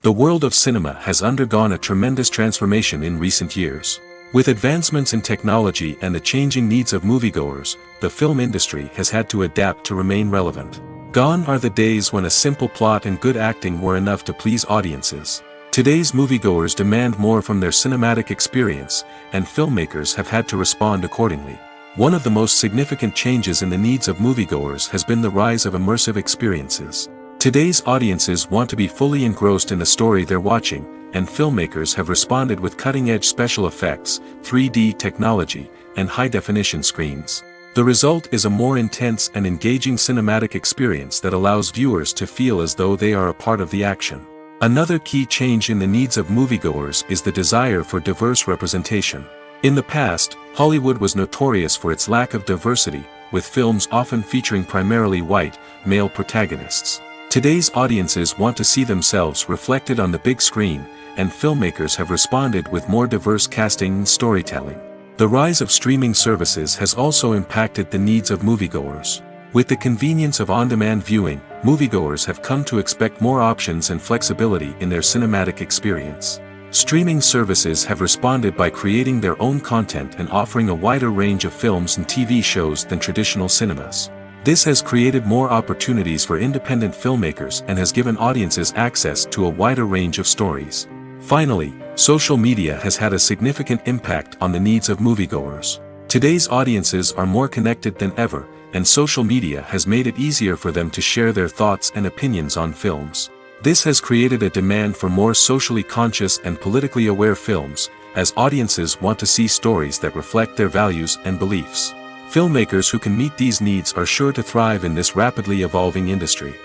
The world of cinema has undergone a tremendous transformation in recent years. With advancements in technology and the changing needs of moviegoers, the film industry has had to adapt to remain relevant. Gone are the days when a simple plot and good acting were enough to please audiences. Today's moviegoers demand more from their cinematic experience, and filmmakers have had to respond accordingly. One of the most significant changes in the needs of moviegoers has been the rise of immersive experiences. Today's audiences want to be fully engrossed in the story they're watching, and filmmakers have responded with cutting-edge special effects, 3D technology, and high-definition screens. The result is a more intense and engaging cinematic experience that allows viewers to feel as though they are a part of the action. Another key change in the needs of moviegoers is the desire for diverse representation. In the past, Hollywood was notorious for its lack of diversity, with films often featuring primarily white, male protagonists. Today's audiences want to see themselves reflected on the big screen, and filmmakers have responded with more diverse casting and storytelling. The rise of streaming services has also impacted the needs of moviegoers. With the convenience of on-demand viewing, moviegoers have come to expect more options and flexibility in their cinematic experience. Streaming services have responded by creating their own content and offering a wider range of films and TV shows than traditional cinemas. This has created more opportunities for independent filmmakers and has given audiences access to a wider range of stories. Finally, social media has had a significant impact on the needs of moviegoers. Today's audiences are more connected than ever, and social media has made it easier for them to share their thoughts and opinions on films. This has created a demand for more socially conscious and politically aware films, as audiences want to see stories that reflect their values and beliefs. Filmmakers who can meet these needs are sure to thrive in this rapidly evolving industry.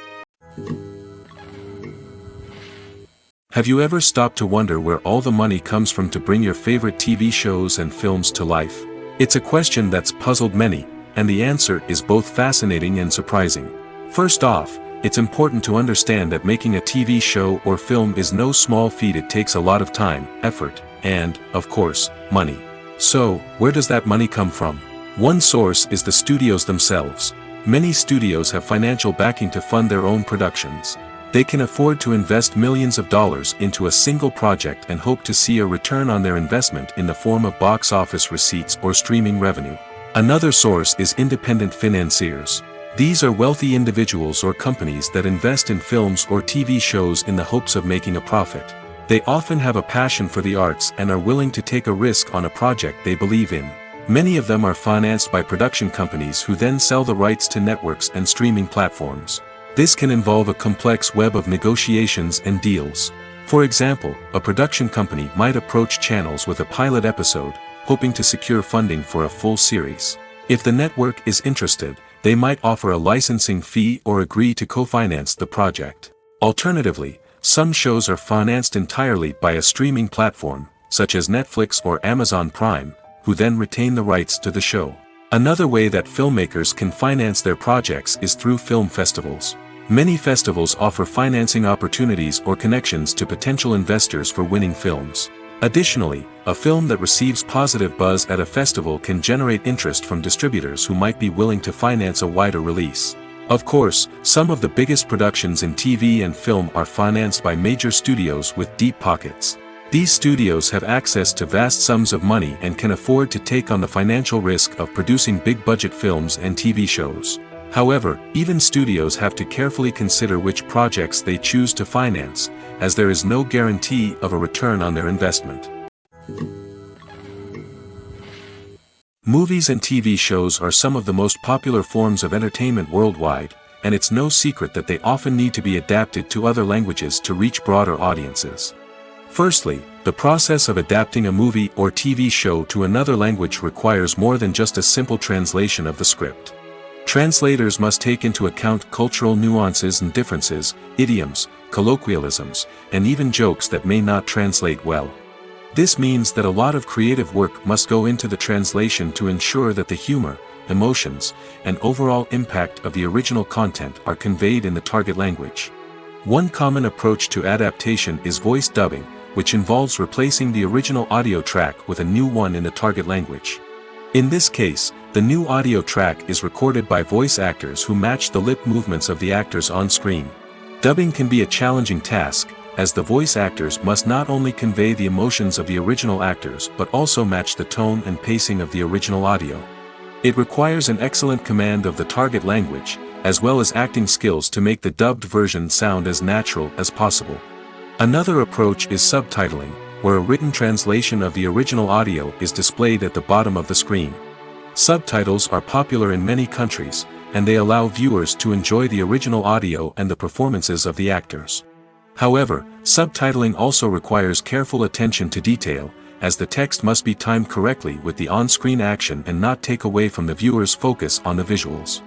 Have you ever stopped to wonder where all the money comes from to bring your favorite TV shows and films to life? It's a question that's puzzled many, and the answer is both fascinating and surprising. First off, it's important to understand that making a TV show or film is no small feat. It takes a lot of time, effort, and, of course, money. So, where does that money come from? One source is the studios themselves. Many studios have financial backing to fund their own productions. They can afford to invest millions of dollars into a single project and hope to see a return on their investment in the form of box office receipts or streaming revenue. Another source is independent financiers. These are wealthy individuals or companies that invest in films or TV shows in the hopes of making a profit. They often have a passion for the arts and are willing to take a risk on a project they believe in. Many of them are financed by production companies who then sell the rights to networks and streaming platforms. This can involve a complex web of negotiations and deals. For example, a production company might approach channels with a pilot episode, hoping to secure funding for a full series. If the network is interested, they might offer a licensing fee or agree to co-finance the project. Alternatively, some shows are financed entirely by a streaming platform, such as Netflix or Amazon Prime, who then retain the rights to the show. Another way that filmmakers can finance their projects is through film festivals. Many festivals offer financing opportunities or connections to potential investors for winning films. Additionally, a film that receives positive buzz at a festival can generate interest from distributors who might be willing to finance a wider release. Of course, some of the biggest productions in TV and film are financed by major studios with deep pockets. These studios have access to vast sums of money and can afford to take on the financial risk of producing big-budget films and TV shows. However, even studios have to carefully consider which projects they choose to finance, as there is no guarantee of a return on their investment. Movies and TV shows are some of the most popular forms of entertainment worldwide, and it's no secret that they often need to be adapted to other languages to reach broader audiences. Firstly, the process of adapting a movie or TV show to another language requires more than just a simple translation of the script. Translators must take into account cultural nuances and differences, idioms, colloquialisms, and even jokes that may not translate well. This means that a lot of creative work must go into the translation to ensure that the humor, emotions, and overall impact of the original content are conveyed in the target language. One common approach to adaptation is voice dubbing, which involves replacing the original audio track with a new one in the target language. In this case, the new audio track is recorded by voice actors who match the lip movements of the actors on screen. Dubbing can be a challenging task, as the voice actors must not only convey the emotions of the original actors but also match the tone and pacing of the original audio. It requires an excellent command of the target language, as well as acting skills to make the dubbed version sound as natural as possible. Another approach is subtitling, where a written translation of the original audio is displayed at the bottom of the screen. Subtitles are popular in many countries, and they allow viewers to enjoy the original audio and the performances of the actors. However, subtitling also requires careful attention to detail, as the text must be timed correctly with the on-screen action and not take away from the viewer's focus on the visuals.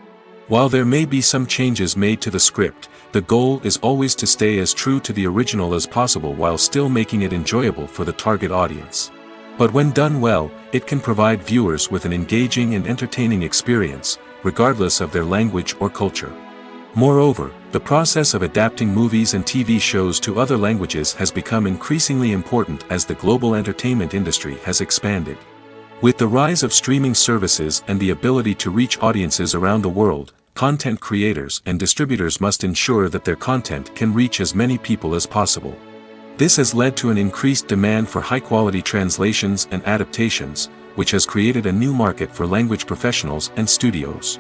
While there may be some changes made to the script, the goal is always to stay as true to the original as possible while still making it enjoyable for the target audience. But when done well, it can provide viewers with an engaging and entertaining experience, regardless of their language or culture. Moreover, the process of adapting movies and TV shows to other languages has become increasingly important as the global entertainment industry has expanded. With the rise of streaming services and the ability to reach audiences around the world, content creators and distributors must ensure that their content can reach as many people as possible. This has led to an increased demand for high-quality translations and adaptations, which has created a new market for language professionals and studios.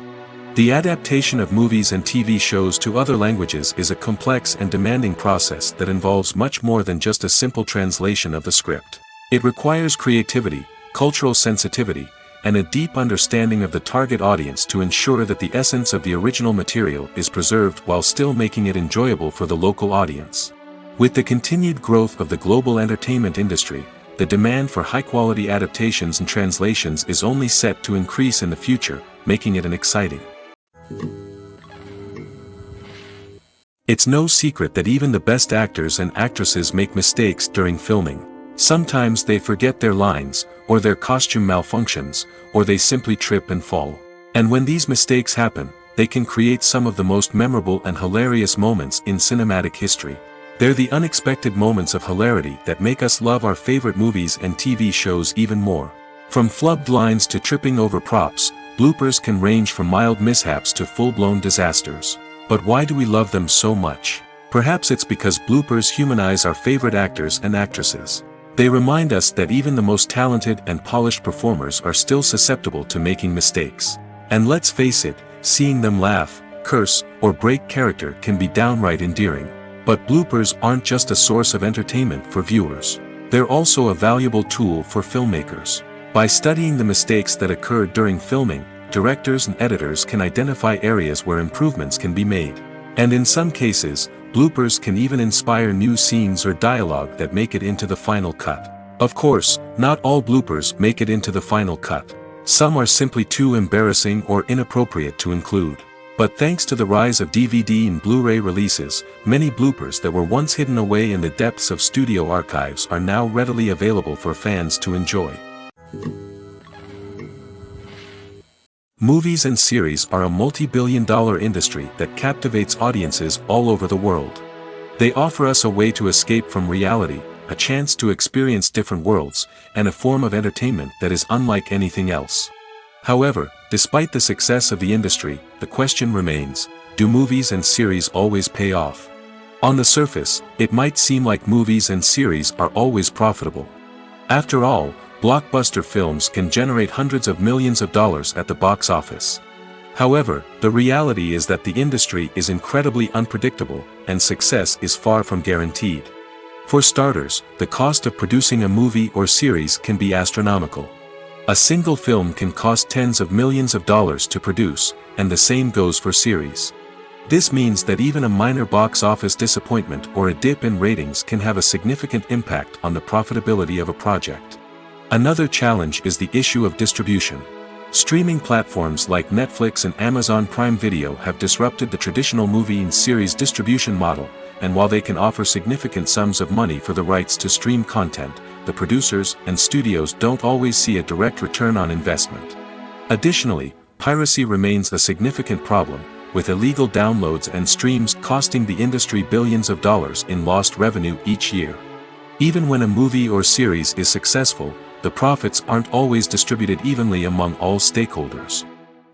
The adaptation of movies and TV shows to other languages is a complex and demanding process that involves much more than just a simple translation of the script. It requires creativity, cultural sensitivity, and a deep understanding of the target audience to ensure that the essence of the original material is preserved while still making it enjoyable for the local audience. With the continued growth of the global entertainment industry, the demand for high-quality adaptations and translations is only set to increase in the future, making it exciting. It's no secret that even the best actors and actresses make mistakes during filming. Sometimes they forget their lines, or their costume malfunctions, or they simply trip and fall. And when these mistakes happen, they can create some of the most memorable and hilarious moments in cinematic history. They're the unexpected moments of hilarity that make us love our favorite movies and TV shows even more. From flubbed lines to tripping over props, bloopers can range from mild mishaps to full-blown disasters. But why do we love them so much? Perhaps it's because bloopers humanize our favorite actors and actresses. They remind us that even the most talented and polished performers are still susceptible to making mistakes. And let's face it, seeing them laugh, curse, or break character can be downright endearing. But bloopers aren't just a source of entertainment for viewers. They're also a valuable tool for filmmakers. By studying the mistakes that occurred during filming, directors and editors can identify areas where improvements can be made. And in some cases, bloopers can even inspire new scenes or dialogue that make it into the final cut. Of course, not all bloopers make it into the final cut. Some are simply too embarrassing or inappropriate to include. But thanks to the rise of DVD and Blu-ray releases, many bloopers that were once hidden away in the depths of studio archives are now readily available for fans to enjoy. Movies and series are a multi-billion-dollar industry that captivates audiences all over the world. They offer us a way to escape from reality, a chance to experience different worlds, and a form of entertainment that is unlike anything else. However, despite the success of the industry, the question remains, do movies and series always pay off? On the surface, it might seem like movies and series are always profitable. After all, blockbuster films can generate hundreds of millions of dollars at the box office. However, the reality is that the industry is incredibly unpredictable, and success is far from guaranteed. For starters, the cost of producing a movie or series can be astronomical. A single film can cost tens of millions of dollars to produce, and the same goes for series. This means that even a minor box office disappointment or a dip in ratings can have a significant impact on the profitability of a project. Another challenge is the issue of distribution. Streaming platforms like Netflix and Amazon Prime Video have disrupted the traditional movie and series distribution model, and while they can offer significant sums of money for the rights to stream content, the producers and studios don't always see a direct return on investment. Additionally, piracy remains a significant problem, with illegal downloads and streams costing the industry billions of dollars in lost revenue each year. Even when a movie or series is successful, the profits aren't always distributed evenly among all stakeholders.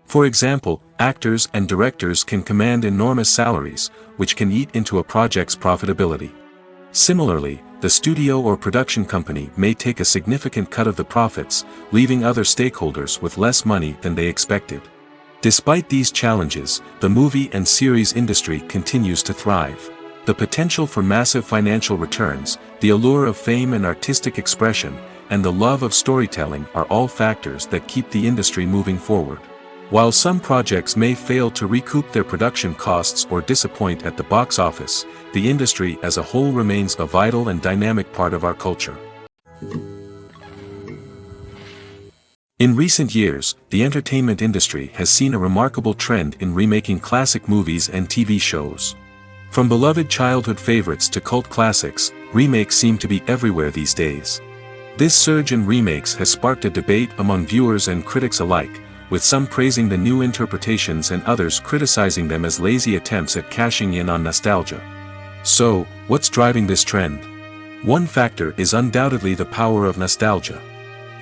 For example, actors and directors can command enormous salaries, which can eat into a project's profitability. Similarly, the studio or production company may take a significant cut of the profits, leaving other stakeholders with less money than they expected. Despite these challenges, the movie and series industry continues to thrive. The potential for massive financial returns, the allure of fame and artistic expression, and the love of storytelling are all factors that keep the industry moving forward. While some projects may fail to recoup their production costs or disappoint at the box office, the industry as a whole remains a vital and dynamic part of our culture. In recent years, the entertainment industry has seen a remarkable trend in remaking classic movies and TV shows. From beloved childhood favorites to cult classics, remakes seem to be everywhere these days. This surge in remakes has sparked a debate among viewers and critics alike, with some praising the new interpretations and others criticizing them as lazy attempts at cashing in on nostalgia. So, what's driving this trend? One factor is undoubtedly the power of nostalgia.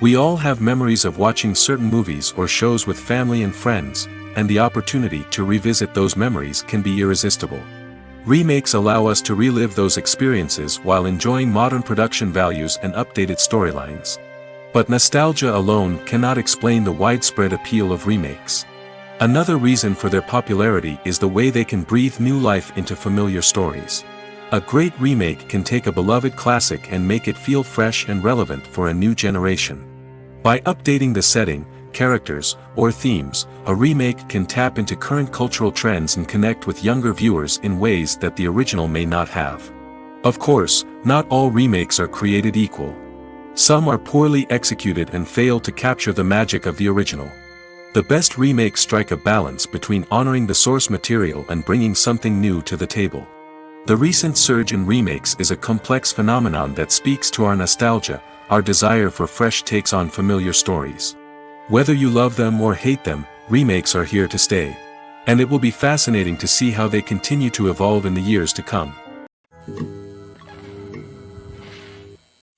We all have memories of watching certain movies or shows with family and friends, and the opportunity to revisit those memories can be irresistible. Remakes allow us to relive those experiences while enjoying modern production values and updated storylines. But nostalgia alone cannot explain the widespread appeal of remakes. Another reason for their popularity is the way they can breathe new life into familiar stories. A great remake can take a beloved classic and make it feel fresh and relevant for a new generation. By updating the setting, characters, or themes, a remake can tap into current cultural trends and connect with younger viewers in ways that the original may not have. Of course, not all remakes are created equal. Some are poorly executed and fail to capture the magic of the original. The best remakes strike a balance between honoring the source material and bringing something new to the table. The recent surge in remakes is a complex phenomenon that speaks to our nostalgia, our desire for fresh takes on familiar stories. Whether you love them or hate them, remakes are here to stay. And it will be fascinating to see how they continue to evolve in the years to come.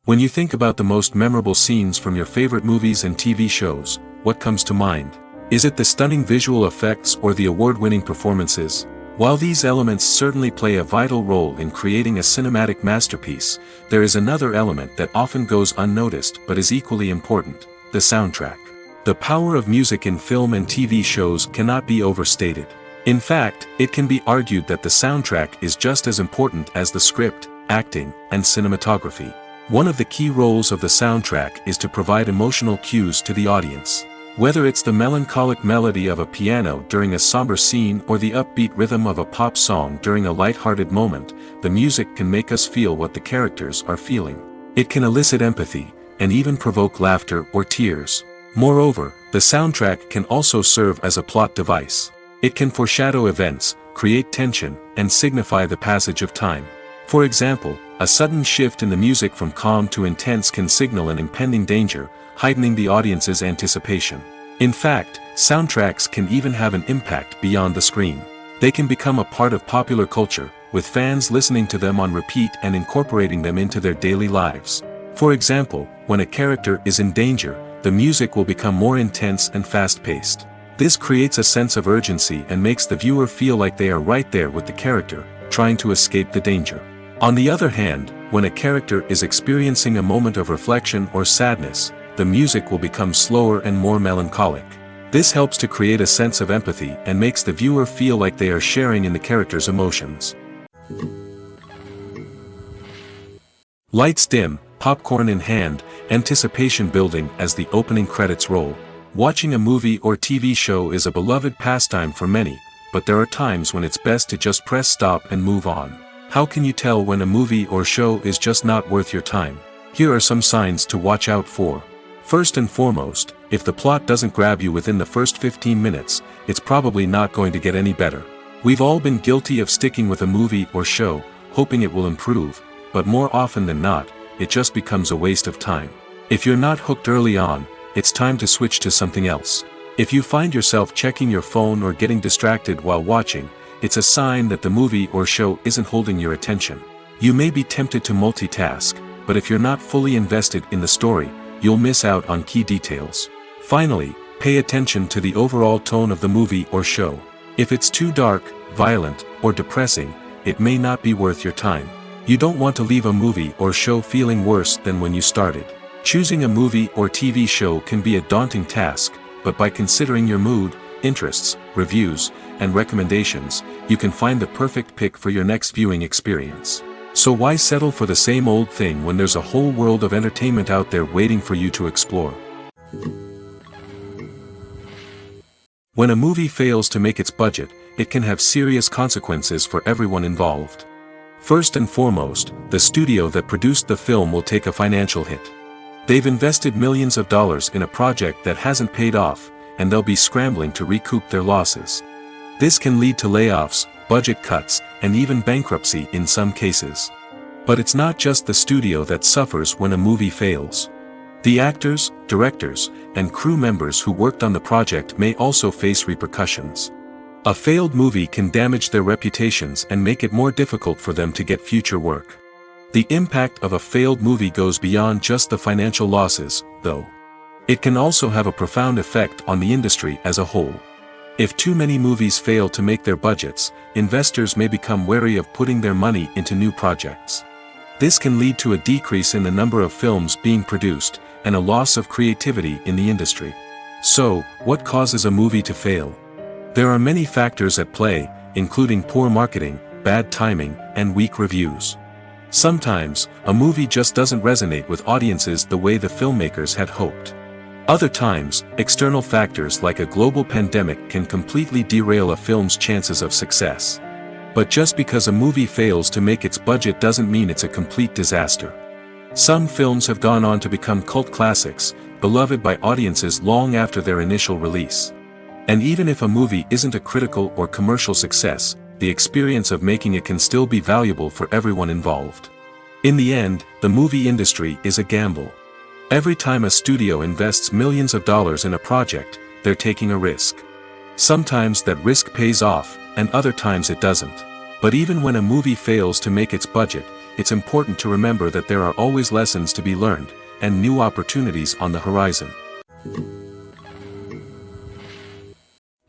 When you think about the most memorable scenes from your favorite movies and TV shows, what comes to mind? Is it the stunning visual effects or the award-winning performances? While these elements certainly play a vital role in creating a cinematic masterpiece, there is another element that often goes unnoticed but is equally important: the soundtrack. The power of music in film and TV shows cannot be overstated. In fact, it can be argued that the soundtrack is just as important as the script, acting, and cinematography. One of the key roles of the soundtrack is to provide emotional cues to the audience. Whether it's the melancholic melody of a piano during a somber scene or the upbeat rhythm of a pop song during a light-hearted moment, the music can make us feel what the characters are feeling. It can elicit empathy, and even provoke laughter or tears. Moreover, the soundtrack can also serve as a plot device. It can foreshadow events, create tension, and signify the passage of time. For example, a sudden shift in the music from calm to intense can signal an impending danger, heightening the audience's anticipation. In fact, soundtracks can even have an impact beyond the screen. They can become a part of popular culture, with fans listening to them on repeat and incorporating them into their daily lives. For example, when a character is in danger, the music will become more intense and fast-paced. This creates a sense of urgency and makes the viewer feel like they are right there with the character, trying to escape the danger. On the other hand, when a character is experiencing a moment of reflection or sadness, the music will become slower and more melancholic. This helps to create a sense of empathy and makes the viewer feel like they are sharing in the character's emotions. Lights dim, popcorn in hand, anticipation building as the opening credits roll. Watching a movie or TV show is a beloved pastime for many, but there are times when it's best to just press stop and move on. How can you tell when a movie or show is just not worth your time? Here are some signs to watch out for. First and foremost, if the plot doesn't grab you within the first 15 minutes, it's probably not going to get any better. We've all been guilty of sticking with a movie or show, hoping it will improve, but more often than not, it just becomes a waste of time. If you're not hooked early on, it's time to switch to something else. If you find yourself checking your phone or getting distracted while watching, it's a sign that the movie or show isn't holding your attention. You may be tempted to multitask, but if you're not fully invested in the story, you'll miss out on key details. Finally, pay attention to the overall tone of the movie or show. If it's too dark, violent, or depressing, it may not be worth your time. You don't want to leave a movie or show feeling worse than when you started. Choosing a movie or TV show can be a daunting task, but by considering your mood, interests, reviews, and recommendations, you can find the perfect pick for your next viewing experience. So why settle for the same old thing when there's a whole world of entertainment out there waiting for you to explore? When a movie fails to make its budget, it can have serious consequences for everyone involved. First and foremost, the studio that produced the film will take a financial hit. They've invested millions of dollars in a project that hasn't paid off, and they'll be scrambling to recoup their losses. This can lead to layoffs, budget cuts, and even bankruptcy in some cases. But it's not just the studio that suffers when a movie fails. The actors, directors, and crew members who worked on the project may also face repercussions. A failed movie can damage their reputations and make it more difficult for them to get future work. The impact of a failed movie goes beyond just the financial losses, though. It can also have a profound effect on the industry as a whole. If too many movies fail to make their budgets, investors may become wary of putting their money into new projects. This can lead to a decrease in the number of films being produced, and a loss of creativity in the industry. So, what causes a movie to fail? There are many factors at play, including poor marketing, bad timing, and weak reviews. Sometimes, a movie just doesn't resonate with audiences the way the filmmakers had hoped. Other times, external factors like a global pandemic can completely derail a film's chances of success. But just because a movie fails to make its budget doesn't mean it's a complete disaster. Some films have gone on to become cult classics, beloved by audiences long after their initial release. And even if a movie isn't a critical or commercial success, the experience of making it can still be valuable for everyone involved. In the end, the movie industry is a gamble. Every time a studio invests millions of dollars in a project, they're taking a risk. Sometimes that risk pays off, and other times it doesn't. But even when a movie fails to make its budget, it's important to remember that there are always lessons to be learned, and new opportunities on the horizon.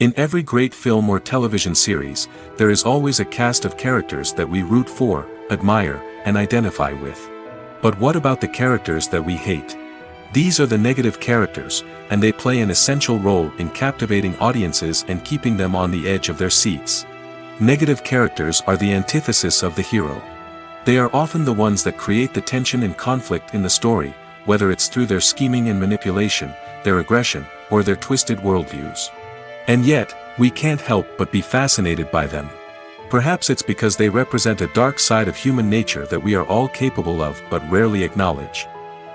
In every great film or television series, there is always a cast of characters that we root for, admire, and identify with. But what about the characters that we hate? These are the negative characters, and they play an essential role in captivating audiences and keeping them on the edge of their seats. Negative characters are the antithesis of the hero. They are often the ones that create the tension and conflict in the story, whether it's through their scheming and manipulation, their aggression, or their twisted worldviews. And yet, we can't help but be fascinated by them. Perhaps it's because they represent a dark side of human nature that we are all capable of but rarely acknowledge.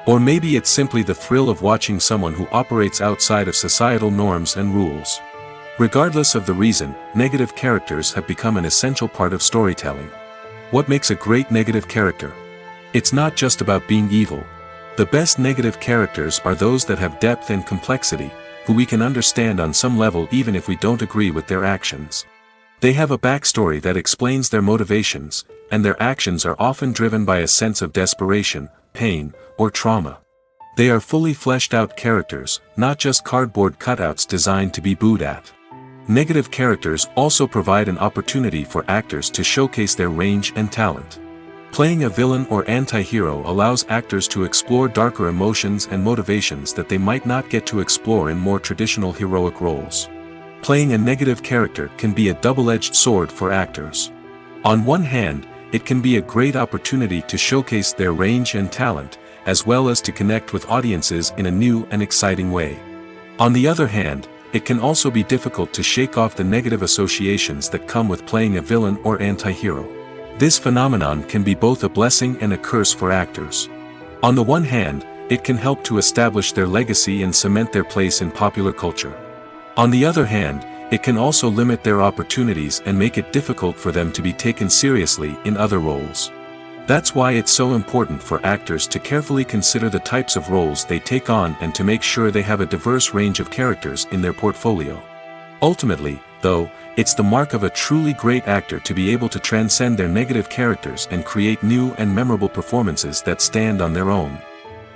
Or maybe it's simply the thrill of watching someone who operates outside of societal norms and rules. Regardless of the reason, negative characters have become an essential part of storytelling. What makes a great negative character? It's not just about being evil. The best negative characters are those that have depth and complexity, who we can understand on some level even if we don't agree with their actions. They have a backstory that explains their motivations, and their actions are often driven by a sense of desperation, pain, or trauma. They are fully fleshed out characters, not just cardboard cutouts designed to be booed at. Negative characters also provide an opportunity for actors to showcase their range and talent. Playing a villain or anti-hero allows actors to explore darker emotions and motivations that they might not get to explore in more traditional heroic roles. Playing a negative character can be a double-edged sword for actors. On one hand, it can be a great opportunity to showcase their range and talent, as well as to connect with audiences in a new and exciting way. On the other hand, it can also be difficult to shake off the negative associations that come with playing a villain or anti-hero. This phenomenon can be both a blessing and a curse for actors. On the one hand, it can help to establish their legacy and cement their place in popular culture. On the other hand, it can also limit their opportunities and make it difficult for them to be taken seriously in other roles. That's why it's so important for actors to carefully consider the types of roles they take on and to make sure they have a diverse range of characters in their portfolio. Ultimately, though, it's the mark of a truly great actor to be able to transcend their negative characters and create new and memorable performances that stand on their own.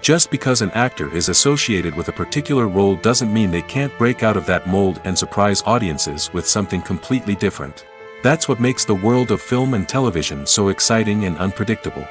Just because an actor is associated with a particular role doesn't mean they can't break out of that mold and surprise audiences with something completely different. That's what makes the world of film and television so exciting and unpredictable.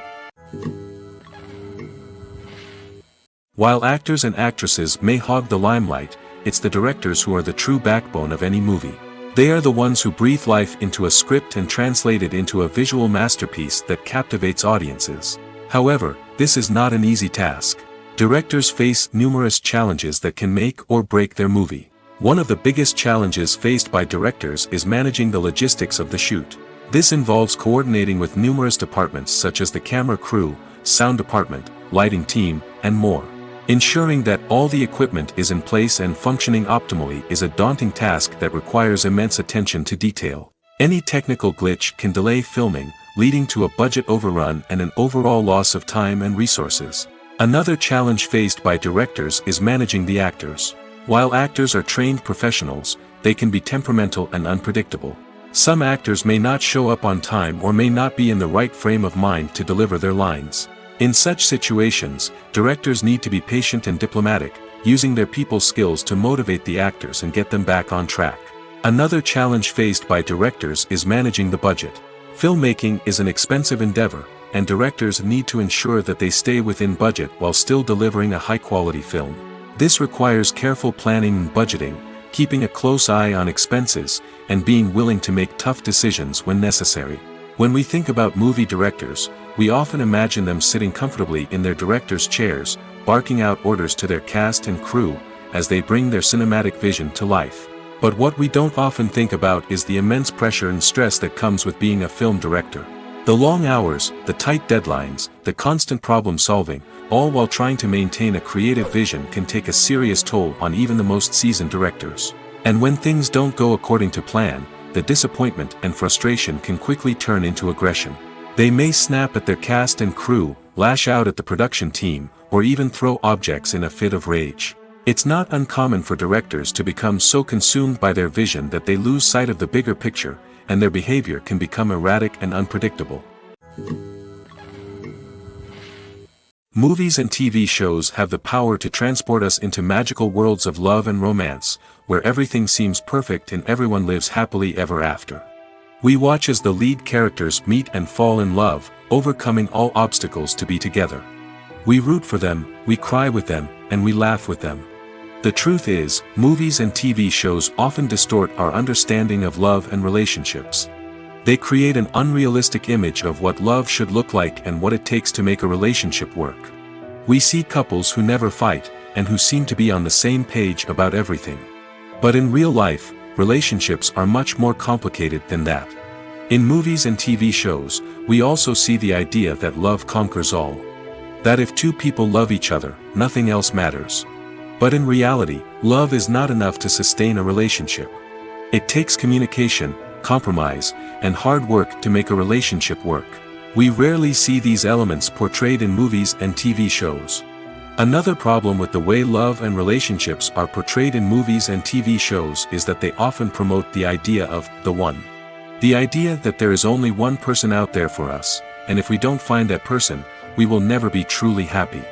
While actors and actresses may hog the limelight, it's the directors who are the true backbone of any movie. They are the ones who breathe life into a script and translate it into a visual masterpiece that captivates audiences. However, this is not an easy task. Directors face numerous challenges that can make or break their movie. One of the biggest challenges faced by directors is managing the logistics of the shoot. This involves coordinating with numerous departments such as the camera crew, sound department, lighting team, and more. Ensuring that all the equipment is in place and functioning optimally is a daunting task that requires immense attention to detail. Any technical glitch can delay filming, leading to a budget overrun and an overall loss of time and resources. Another challenge faced by directors is managing the actors. While actors are trained professionals, they can be temperamental and unpredictable. Some actors may not show up on time or may not be in the right frame of mind to deliver their lines. In such situations, directors need to be patient and diplomatic, using their people skills to motivate the actors and get them back on track. Another challenge faced by directors is managing the budget. Filmmaking is an expensive endeavor, and directors need to ensure that they stay within budget while still delivering a high-quality film. This requires careful planning and budgeting, keeping a close eye on expenses, and being willing to make tough decisions when necessary. When we think about movie directors, we often imagine them sitting comfortably in their director's chairs, barking out orders to their cast and crew, as they bring their cinematic vision to life. But what we don't often think about is the immense pressure and stress that comes with being a film director. The long hours, the tight deadlines, the constant problem solving, all while trying to maintain a creative vision can take a serious toll on even the most seasoned directors. And when things don't go according to plan, the disappointment and frustration can quickly turn into aggression. They may snap at their cast and crew, lash out at the production team, or even throw objects in a fit of rage. It's not uncommon for directors to become so consumed by their vision that they lose sight of the bigger picture, and their behavior can become erratic and unpredictable. Movies and TV shows have the power to transport us into magical worlds of love and romance, where everything seems perfect and everyone lives happily ever after. We watch as the lead characters meet and fall in love, overcoming all obstacles to be together. We root for them, we cry with them, and we laugh with them. The truth is, movies and TV shows often distort our understanding of love and relationships. They create an unrealistic image of what love should look like and what it takes to make a relationship work. We see couples who never fight, and who seem to be on the same page about everything. But in real life, relationships are much more complicated than that. In movies and TV shows, we also see the idea that love conquers all. That if two people love each other, nothing else matters. But in reality, love is not enough to sustain a relationship. It takes communication, compromise, and hard work to make a relationship work. We rarely see these elements portrayed in movies and TV shows. Another problem with the way love and relationships are portrayed in movies and TV shows is that they often promote the idea of the one. The idea that there is only one person out there for us, and if we don't find that person, we will never be truly happy.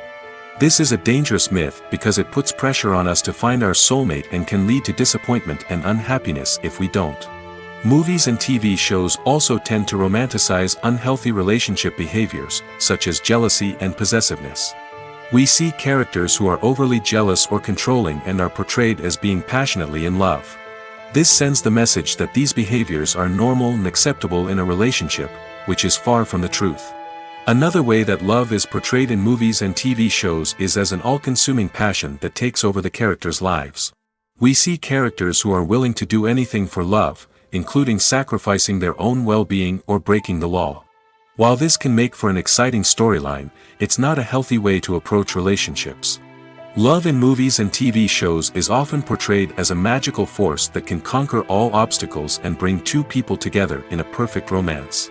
This is a dangerous myth because it puts pressure on us to find our soulmate and can lead to disappointment and unhappiness if we don't. Movies and TV shows also tend to romanticize unhealthy relationship behaviors, such as jealousy and possessiveness. We see characters who are overly jealous or controlling and are portrayed as being passionately in love. This sends the message that these behaviors are normal and acceptable in a relationship, which is far from the truth. Another way that love is portrayed in movies and TV shows is as an all-consuming passion that takes over the characters' lives. We see characters who are willing to do anything for love, including sacrificing their own well-being or breaking the law. While this can make for an exciting storyline, it's not a healthy way to approach relationships. Love in movies and TV shows is often portrayed as a magical force that can conquer all obstacles and bring two people together in a perfect romance.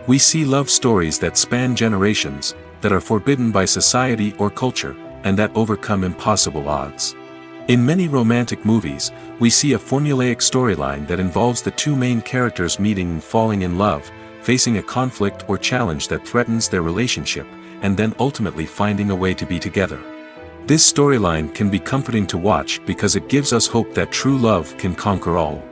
We see love stories that span generations, that are forbidden by society or culture, and that overcome impossible odds. In many romantic movies, we see a formulaic storyline that involves the two main characters meeting and falling in love, facing a conflict or challenge that threatens their relationship, and then ultimately finding a way to be together. This storyline can be comforting to watch because it gives us hope that true love can conquer all.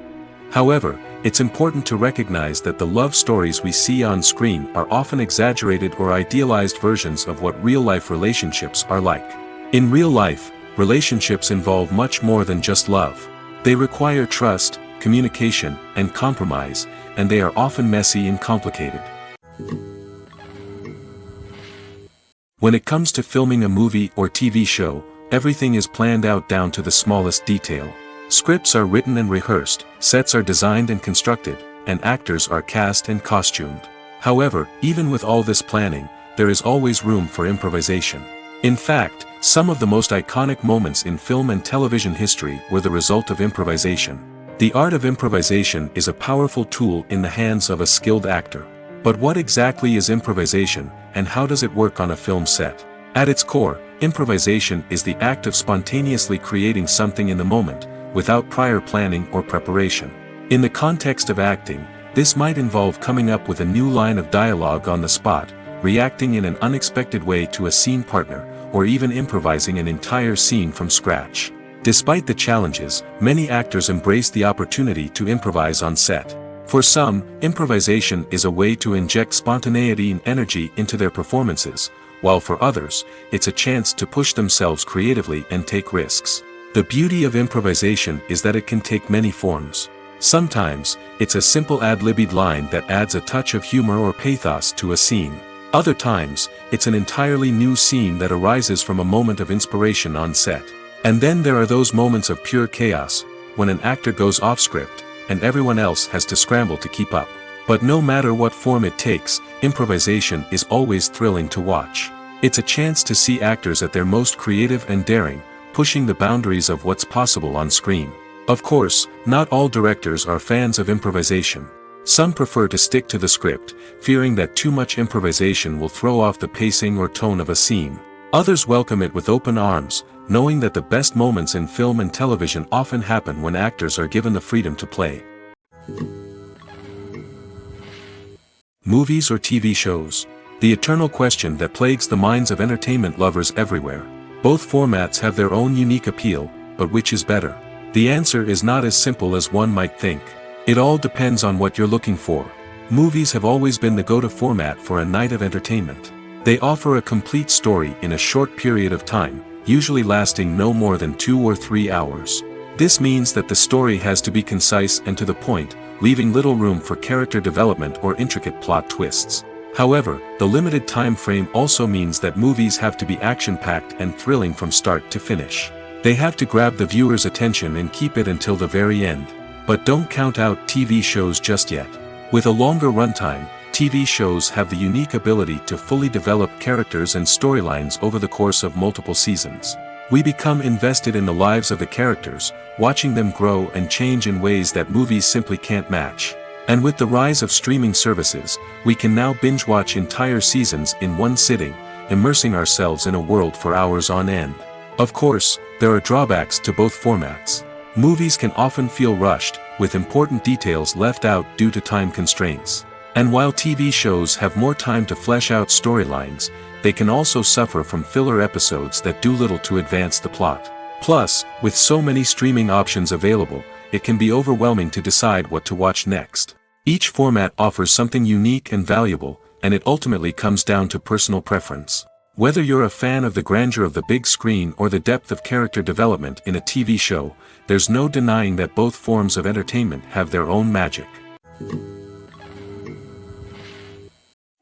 However, it's important to recognize that the love stories we see on screen are often exaggerated or idealized versions of what real-life relationships are like. In real life, relationships involve much more than just love. They require trust, communication, and compromise, and they are often messy and complicated. When it comes to filming a movie or TV show, everything is planned out down to the smallest detail. Scripts are written and rehearsed, sets are designed and constructed, and actors are cast and costumed. However, even with all this planning, there is always room for improvisation. In fact, some of the most iconic moments in film and television history were the result of improvisation. The art of improvisation is a powerful tool in the hands of a skilled actor. But what exactly is improvisation, and how does it work on a film set? At its core, improvisation is the act of spontaneously creating something in the moment, without prior planning or preparation. In the context of acting, this might involve coming up with a new line of dialogue on the spot, reacting in an unexpected way to a scene partner, or even improvising an entire scene from scratch. Despite the challenges, many actors embrace the opportunity to improvise on set. For some, improvisation is a way to inject spontaneity and energy into their performances, while for others, it's a chance to push themselves creatively and take risks. The beauty of improvisation is that it can take many forms. Sometimes, it's a simple ad-libbed line that adds a touch of humor or pathos to a scene. Other times, it's an entirely new scene that arises from a moment of inspiration on set. And then there are those moments of pure chaos, when an actor goes off script, and everyone else has to scramble to keep up. But no matter what form it takes, improvisation is always thrilling to watch. It's a chance to see actors at their most creative and daring, pushing the boundaries of what's possible on screen. Of course, not all directors are fans of improvisation. Some prefer to stick to the script, fearing that too much improvisation will throw off the pacing or tone of a scene. Others welcome it with open arms, knowing that the best moments in film and television often happen when actors are given the freedom to play. Movies or TV shows. the eternal question that plagues the minds of entertainment lovers everywhere. Both formats have their own unique appeal, but which is better? The answer is not as simple as one might think. It all depends on what you're looking for. Movies have always been the go-to format for a night of entertainment. They offer a complete story in a short period of time, usually lasting no more than 2 or 3 hours. This means that the story has to be concise and to the point, leaving little room for character development or intricate plot twists. However, the limited time frame also means that movies have to be action-packed and thrilling from start to finish. They have to grab the viewer's attention and keep it until the very end. But don't count out TV shows just yet. With a longer runtime, TV shows have the unique ability to fully develop characters and storylines over the course of multiple seasons. We become invested in the lives of the characters, watching them grow and change in ways that movies simply can't match. And with the rise of streaming services, we can now binge-watch entire seasons in one sitting, immersing ourselves in a world for hours on end. Of course, there are drawbacks to both formats. Movies can often feel rushed, with important details left out due to time constraints. And while TV shows have more time to flesh out storylines, they can also suffer from filler episodes that do little to advance the plot. Plus, with so many streaming options available, it can be overwhelming to decide what to watch next. Each format offers something unique and valuable, and it ultimately comes down to personal preference. Whether you're a fan of the grandeur of the big screen or the depth of character development in a TV show, there's no denying that both forms of entertainment have their own magic.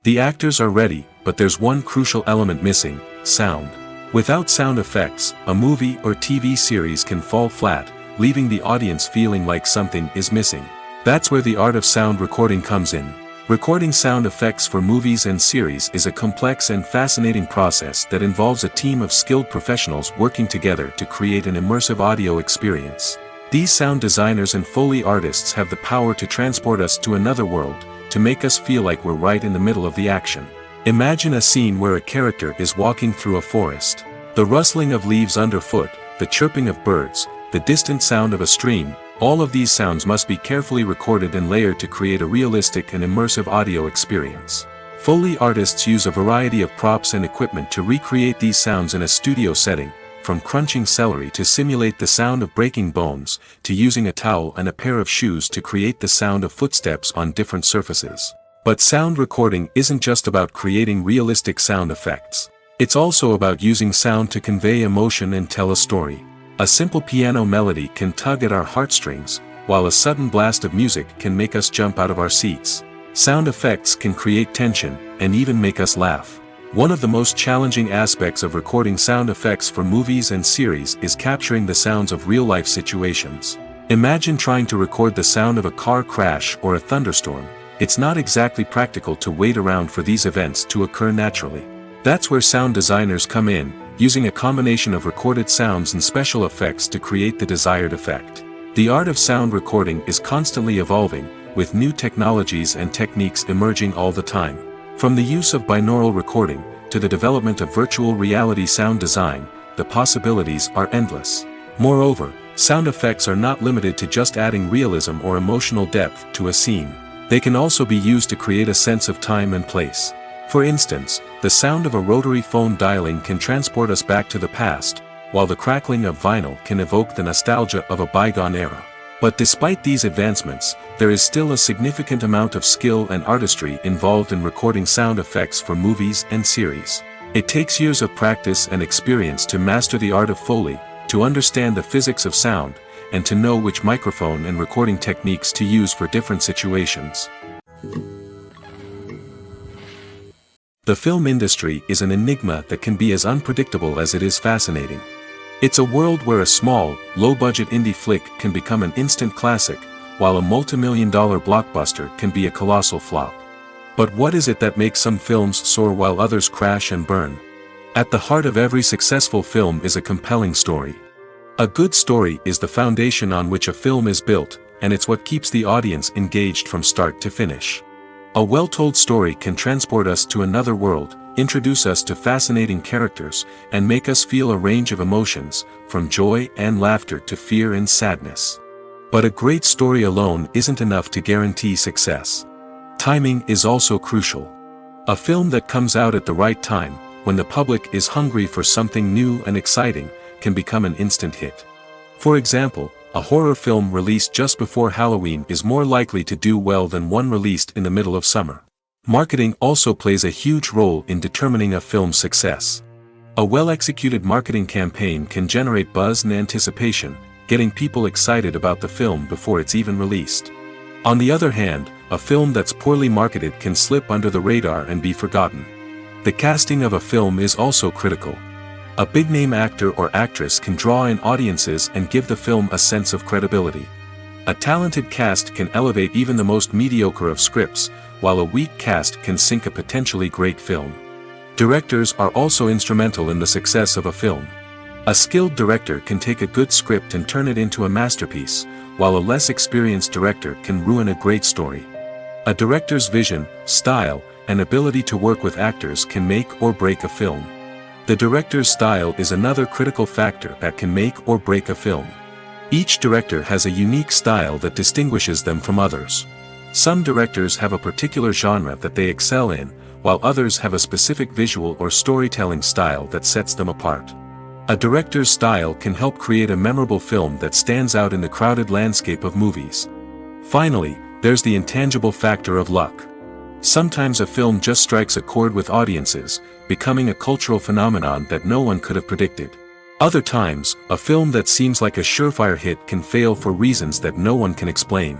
The actors are ready, but there's one crucial element missing: sound. Without sound effects, a movie or TV series can fall flat, leaving the audience feeling like something is missing. That's where the art of sound recording comes in. Recording sound effects for movies and series is a complex and fascinating process that involves a team of skilled professionals working together to create an immersive audio experience. These sound designers and Foley artists have the power to transport us to another world, to make us feel like we're right in the middle of the action. Imagine a scene where a character is walking through a forest. The rustling of leaves underfoot, the chirping of birds, the distant sound of a stream, all of these sounds must be carefully recorded and layered to create a realistic and immersive audio experience. Foley artists use a variety of props and equipment to recreate these sounds in a studio setting, from crunching celery to simulate the sound of breaking bones, to using a towel and a pair of shoes to create the sound of footsteps on different surfaces. But sound recording isn't just about creating realistic sound effects. It's also about using sound to convey emotion and tell a story. A simple piano melody can tug at our heartstrings, while a sudden blast of music can make us jump out of our seats. Sound effects can create tension, and even make us laugh. One of the most challenging aspects of recording sound effects for movies and series is capturing the sounds of real-life situations. Imagine trying to record the sound of a car crash or a thunderstorm. It's not exactly practical to wait around for these events to occur naturally. That's where sound designers come in, using a combination of recorded sounds and special effects to create the desired effect. The art of sound recording is constantly evolving, with new technologies and techniques emerging all the time. From the use of binaural recording, to the development of virtual reality sound design, the possibilities are endless. Moreover, sound effects are not limited to just adding realism or emotional depth to a scene. They can also be used to create a sense of time and place. For instance, the sound of a rotary phone dialing can transport us back to the past, while the crackling of vinyl can evoke the nostalgia of a bygone era. But despite these advancements, there is still a significant amount of skill and artistry involved in recording sound effects for movies and series. It takes years of practice and experience to master the art of Foley, to understand the physics of sound, and to know which microphone and recording techniques to use for different situations. The film industry is an enigma that can be as unpredictable as it is fascinating. It's a world where a small, low-budget indie flick can become an instant classic, while a multi-million-dollar blockbuster can be a colossal flop. But what is it that makes some films soar while others crash and burn? At the heart of every successful film is a compelling story. A good story is the foundation on which a film is built, and it's what keeps the audience engaged from start to finish. A well-told story can transport us to another world, introduce us to fascinating characters, and make us feel a range of emotions, from joy and laughter to fear and sadness. But a great story alone isn't enough to guarantee success. Timing is also crucial. A film that comes out at the right time, when the public is hungry for something new and exciting, can become an instant hit. For example, a horror film released just before Halloween is more likely to do well than one released in the middle of summer. Marketing also plays a huge role in determining a film's success. A well-executed marketing campaign can generate buzz and anticipation, getting people excited about the film before it's even released. On the other hand, a film that's poorly marketed can slip under the radar and be forgotten. The casting of a film is also critical. A big-name actor or actress can draw in audiences and give the film a sense of credibility. A talented cast can elevate even the most mediocre of scripts, while a weak cast can sink a potentially great film. Directors are also instrumental in the success of a film. A skilled director can take a good script and turn it into a masterpiece, while a less experienced director can ruin a great story. A director's vision, style, and ability to work with actors can make or break a film. The director's style is another critical factor that can make or break a film. Each director has a unique style that distinguishes them from others. Some directors have a particular genre that they excel in, while others have a specific visual or storytelling style that sets them apart. A director's style can help create a memorable film that stands out in the crowded landscape of movies. Finally, there's the intangible factor of luck. Sometimes a film just strikes a chord with audiences, becoming a cultural phenomenon that no one could have predicted. Other times, a film that seems like a surefire hit can fail for reasons that no one can explain.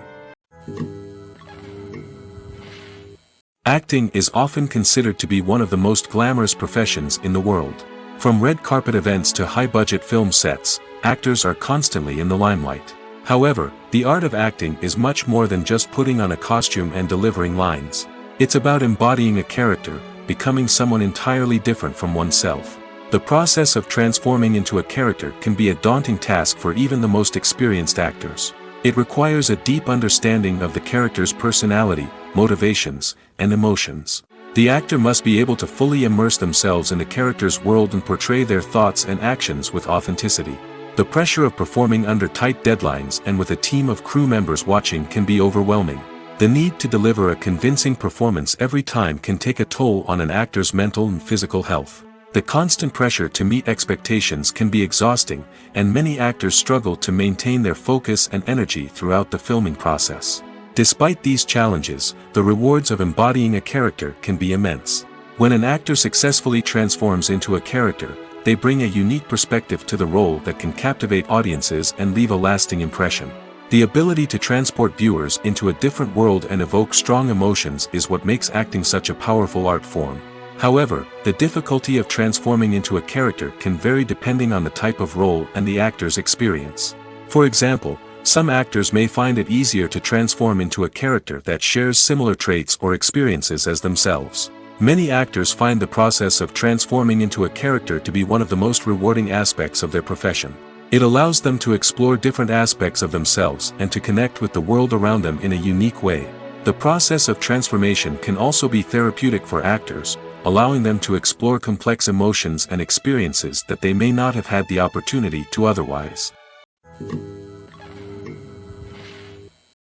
Acting is often considered to be one of the most glamorous professions in the world. From red carpet events to high-budget film sets, actors are constantly in the limelight. However, the art of acting is much more than just putting on a costume and delivering lines. It's about embodying a character, becoming someone entirely different from oneself. The process of transforming into a character can be a daunting task for even the most experienced actors. It requires a deep understanding of the character's personality, motivations, and emotions. The actor must be able to fully immerse themselves in the character's world and portray their thoughts and actions with authenticity. The pressure of performing under tight deadlines and with a team of crew members watching can be overwhelming. The need to deliver a convincing performance every time can take a toll on an actor's mental and physical health. The constant pressure to meet expectations can be exhausting, and many actors struggle to maintain their focus and energy throughout the filming process. Despite these challenges, the rewards of embodying a character can be immense. When an actor successfully transforms into a character, they bring a unique perspective to the role that can captivate audiences and leave a lasting impression. The ability to transport viewers into a different world and evoke strong emotions is what makes acting such a powerful art form. However, the difficulty of transforming into a character can vary depending on the type of role and the actor's experience. For example, some actors may find it easier to transform into a character that shares similar traits or experiences as themselves. Many actors find the process of transforming into a character to be one of the most rewarding aspects of their profession. It allows them to explore different aspects of themselves and to connect with the world around them in a unique way. The process of transformation can also be therapeutic for actors, allowing them to explore complex emotions and experiences that they may not have had the opportunity to otherwise.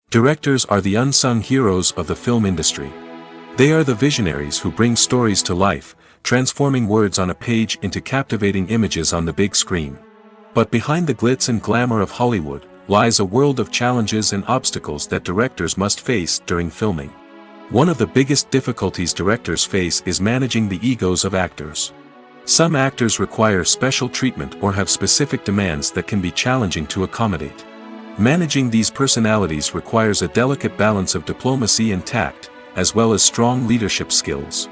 Directors are the unsung heroes of the film industry. They are the visionaries who bring stories to life, transforming words on a page into captivating images on the big screen. But behind the glitz and glamour of Hollywood, lies a world of challenges and obstacles that directors must face during filming. One of the biggest difficulties directors face is managing the egos of actors. Some actors require special treatment or have specific demands that can be challenging to accommodate. Managing these personalities requires a delicate balance of diplomacy and tact, as well as strong leadership skills.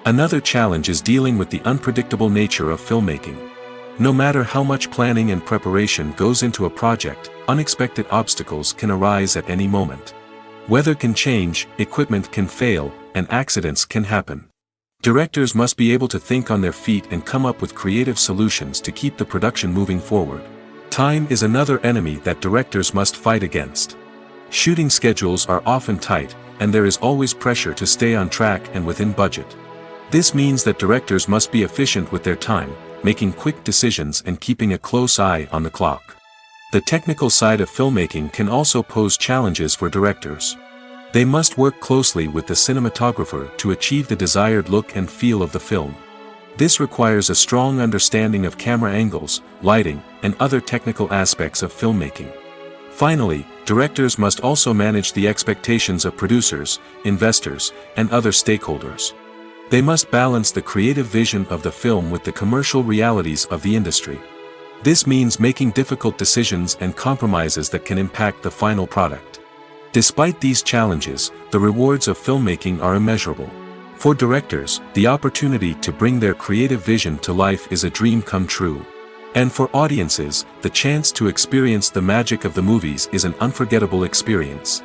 Another challenge is dealing with the unpredictable nature of filmmaking. No matter how much planning and preparation goes into a project, unexpected obstacles can arise at any moment. Weather can change, equipment can fail, and accidents can happen. Directors must be able to think on their feet and come up with creative solutions to keep the production moving forward. Time is another enemy that directors must fight against. Shooting schedules are often tight, and there is always pressure to stay on track and within budget. This means that directors must be efficient with their time, making quick decisions and keeping a close eye on the clock. The technical side of filmmaking can also pose challenges for directors. They must work closely with the cinematographer to achieve the desired look and feel of the film. This requires a strong understanding of camera angles, lighting, and other technical aspects of filmmaking. Finally, directors must also manage the expectations of producers, investors, and other stakeholders. They must balance the creative vision of the film with the commercial realities of the industry. This means making difficult decisions and compromises that can impact the final product. Despite these challenges, the rewards of filmmaking are immeasurable. For directors, the opportunity to bring their creative vision to life is a dream come true. And for audiences, the chance to experience the magic of the movies is an unforgettable experience.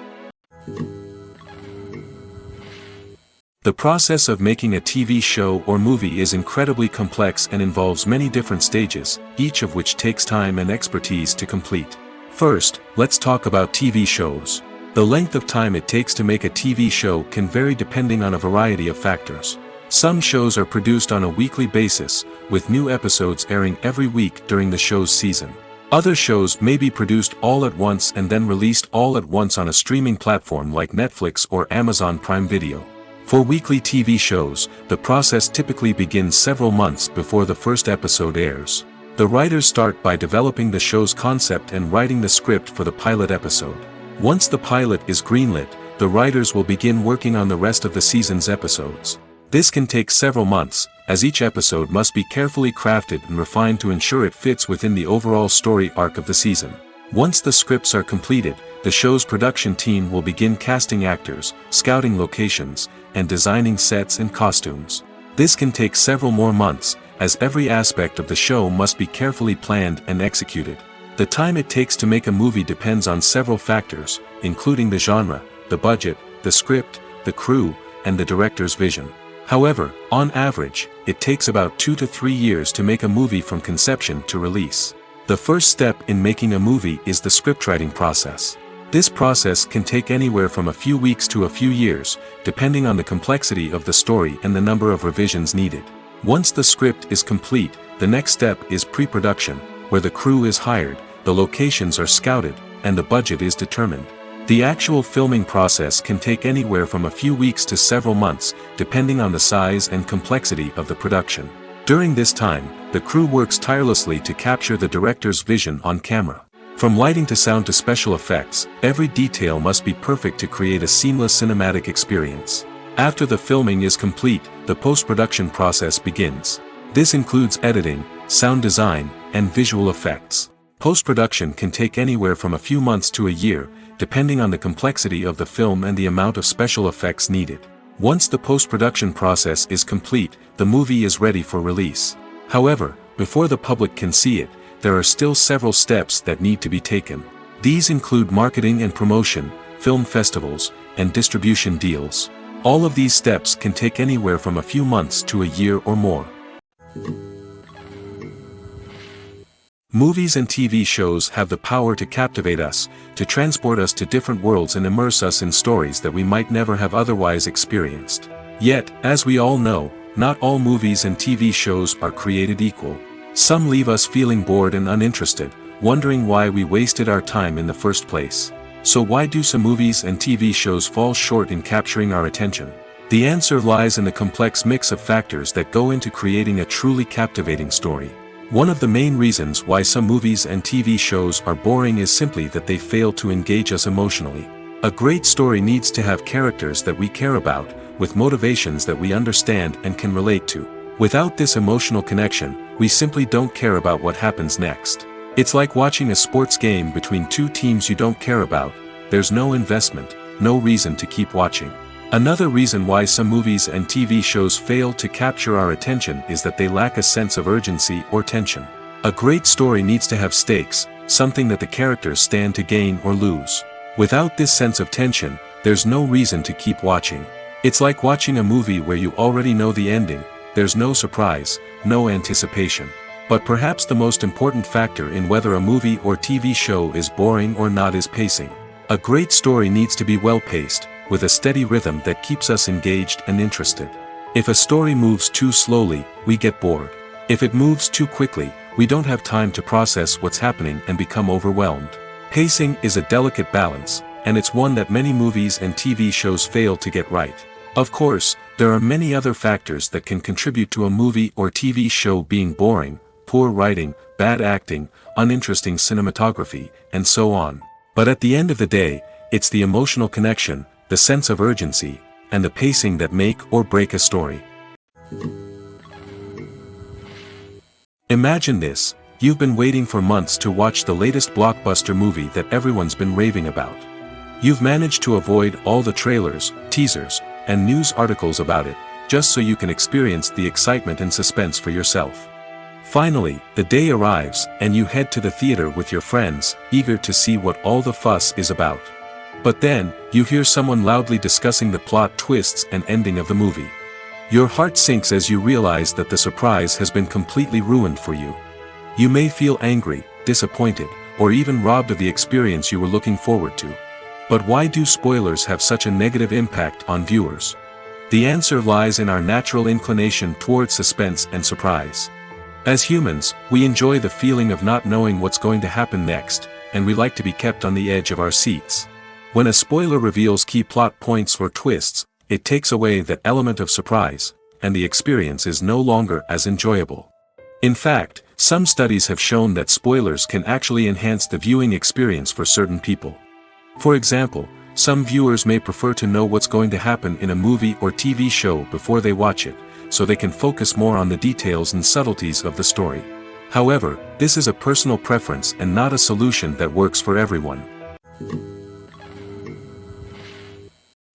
The process of making a TV show or movie is incredibly complex and involves many different stages, each of which takes time and expertise to complete. First, let's talk about TV shows. The length of time it takes to make a TV show can vary depending on a variety of factors. Some shows are produced on a weekly basis, with new episodes airing every week during the show's season. Other shows may be produced all at once and then released all at once on a streaming platform like Netflix or Amazon Prime Video. For weekly TV shows, the process typically begins several months before the first episode airs. The writers start by developing the show's concept and writing the script for the pilot episode. Once the pilot is greenlit, the writers will begin working on the rest of the season's episodes. This can take several months, as each episode must be carefully crafted and refined to ensure it fits within the overall story arc of the season. Once the scripts are completed, the show's production team will begin casting actors, scouting locations, and designing sets and costumes. This can take several more months, as every aspect of the show must be carefully planned and executed. The time it takes to make a movie depends on several factors, including the genre, the budget, the script, the crew, and the director's vision. However, on average, it takes about 2 to 3 years to make a movie from conception to release. The first step in making a movie is the scriptwriting process. This process can take anywhere from a few weeks to a few years, depending on the complexity of the story and the number of revisions needed. Once the script is complete, the next step is pre-production, where the crew is hired, the locations are scouted, and the budget is determined. The actual filming process can take anywhere from a few weeks to several months, depending on the size and complexity of the production. During this time, the crew works tirelessly to capture the director's vision on camera. From lighting to sound to special effects, every detail must be perfect to create a seamless cinematic experience. After the filming is complete, the post-production process begins. This includes editing, sound design, and visual effects. Post-production can take anywhere from a few months to a year, depending on the complexity of the film and the amount of special effects needed. Once the post-production process is complete, the movie is ready for release. However, before the public can see it, there are still several steps that need to be taken. These include marketing and promotion, film festivals, and distribution deals. All of these steps can take anywhere from a few months to a year or more. Movies and TV shows have the power to captivate us, to transport us to different worlds and immerse us in stories that we might never have otherwise experienced. Yet, as we all know, not all movies and TV shows are created equal. Some leave us feeling bored and uninterested, wondering why we wasted our time in the first place. So why do some movies and TV shows fall short in capturing our attention? The answer lies in the complex mix of factors that go into creating a truly captivating story. One of the main reasons why some movies and TV shows are boring is simply that they fail to engage us emotionally. A great story needs to have characters that we care about, with motivations that we understand and can relate to. Without this emotional connection, we simply don't care about what happens next. It's like watching a sports game between two teams you don't care about. There's no investment, no reason to keep watching. Another reason why some movies and TV shows fail to capture our attention is that they lack a sense of urgency or tension. A great story needs to have stakes, something that the characters stand to gain or lose. Without this sense of tension, there's no reason to keep watching. It's like watching a movie where you already know the ending. There's no surprise, no anticipation. But perhaps the most important factor in whether a movie or TV show is boring or not is pacing. A great story needs to be well-paced, with a steady rhythm that keeps us engaged and interested. If a story moves too slowly, we get bored. If it moves too quickly, we don't have time to process what's happening and become overwhelmed. Pacing is a delicate balance, and it's one that many movies and TV shows fail to get right. Of course, there are many other factors that can contribute to a movie or TV show being boring: poor writing, bad acting, uninteresting cinematography, and so on. But at the end of the day, it's the emotional connection, the sense of urgency, and the pacing that make or break a story. Imagine this: you've been waiting for months to watch the latest blockbuster movie that everyone's been raving about. You've managed to avoid all the trailers, teasers, and news articles about it, just so you can experience the excitement and suspense for yourself. Finally, the day arrives, and you head to the theater with your friends, eager to see what all the fuss is about. But then, you hear someone loudly discussing the plot twists and ending of the movie. Your heart sinks as you realize that the surprise has been completely ruined for you. You may feel angry, disappointed, or even robbed of the experience you were looking forward to. But why do spoilers have such a negative impact on viewers? The answer lies in our natural inclination toward suspense and surprise. As humans, we enjoy the feeling of not knowing what's going to happen next, and we like to be kept on the edge of our seats. When a spoiler reveals key plot points or twists, it takes away that element of surprise, and the experience is no longer as enjoyable. In fact, some studies have shown that spoilers can actually enhance the viewing experience for certain people. For example, some viewers may prefer to know what's going to happen in a movie or TV show before they watch it, so they can focus more on the details and subtleties of the story. However, this is a personal preference and not a solution that works for everyone.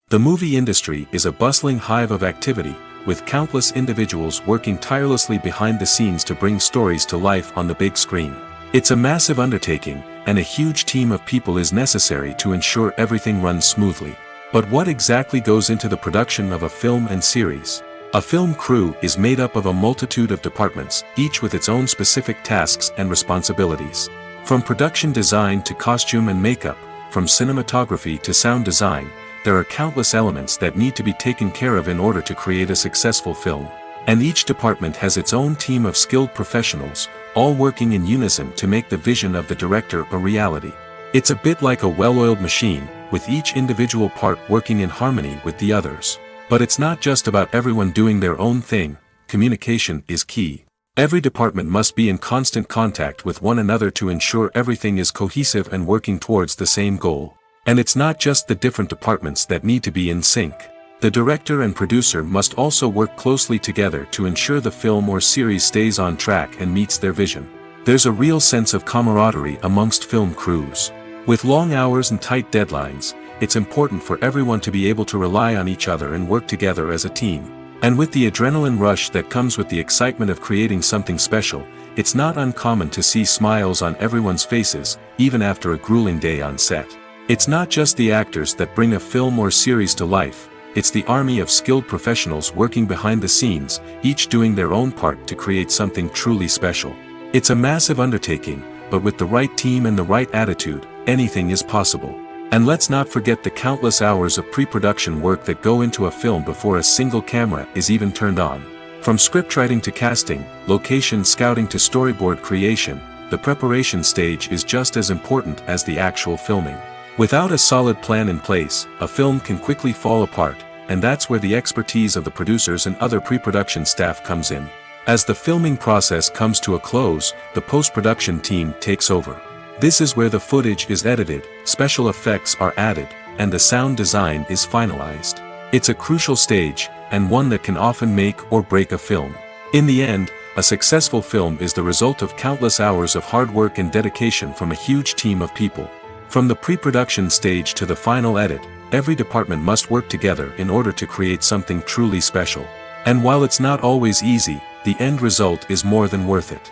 The movie industry is a bustling hive of activity, with countless individuals working tirelessly behind the scenes to bring stories to life on the big screen. It's a massive undertaking, and a huge team of people is necessary to ensure everything runs smoothly. But what exactly goes into the production of a film and series? A film crew is made up of a multitude of departments, each with its own specific tasks and responsibilities. From production design to costume and makeup, from cinematography to sound design, there are countless elements that need to be taken care of in order to create a successful film. And each department has its own team of skilled professionals, all working in unison to make the vision of the director a reality. It's a bit like a well-oiled machine, with each individual part working in harmony with the others. But it's not just about everyone doing their own thing. Communication is key. Every department must be in constant contact with one another to ensure everything is cohesive and working towards the same goal. And it's not just the different departments that need to be in sync. The director and producer must also work closely together to ensure the film or series stays on track and meets their vision. There's a real sense of camaraderie amongst film crews. With long hours and tight deadlines, it's important for everyone to be able to rely on each other and work together as a team. And with the adrenaline rush that comes with the excitement of creating something special, it's not uncommon to see smiles on everyone's faces, even after a grueling day on set. It's not just the actors that bring a film or series to life, it's the army of skilled professionals working behind the scenes, each doing their own part to create something truly special. It's a massive undertaking, but with the right team and the right attitude, anything is possible. And let's not forget the countless hours of pre-production work that go into a film before a single camera is even turned on. From scriptwriting to casting, location scouting to storyboard creation, the preparation stage is just as important as the actual filming. Without a solid plan in place, a film can quickly fall apart, and that's where the expertise of the producers and other pre-production staff comes in. As the filming process comes to a close, the post-production team takes over. This is where the footage is edited, special effects are added, and the sound design is finalized. It's a crucial stage, and one that can often make or break a film. In the end, a successful film is the result of countless hours of hard work and dedication from a huge team of people. From the pre-production stage to the final edit, every department must work together in order to create something truly special. And while it's not always easy, the end result is more than worth it.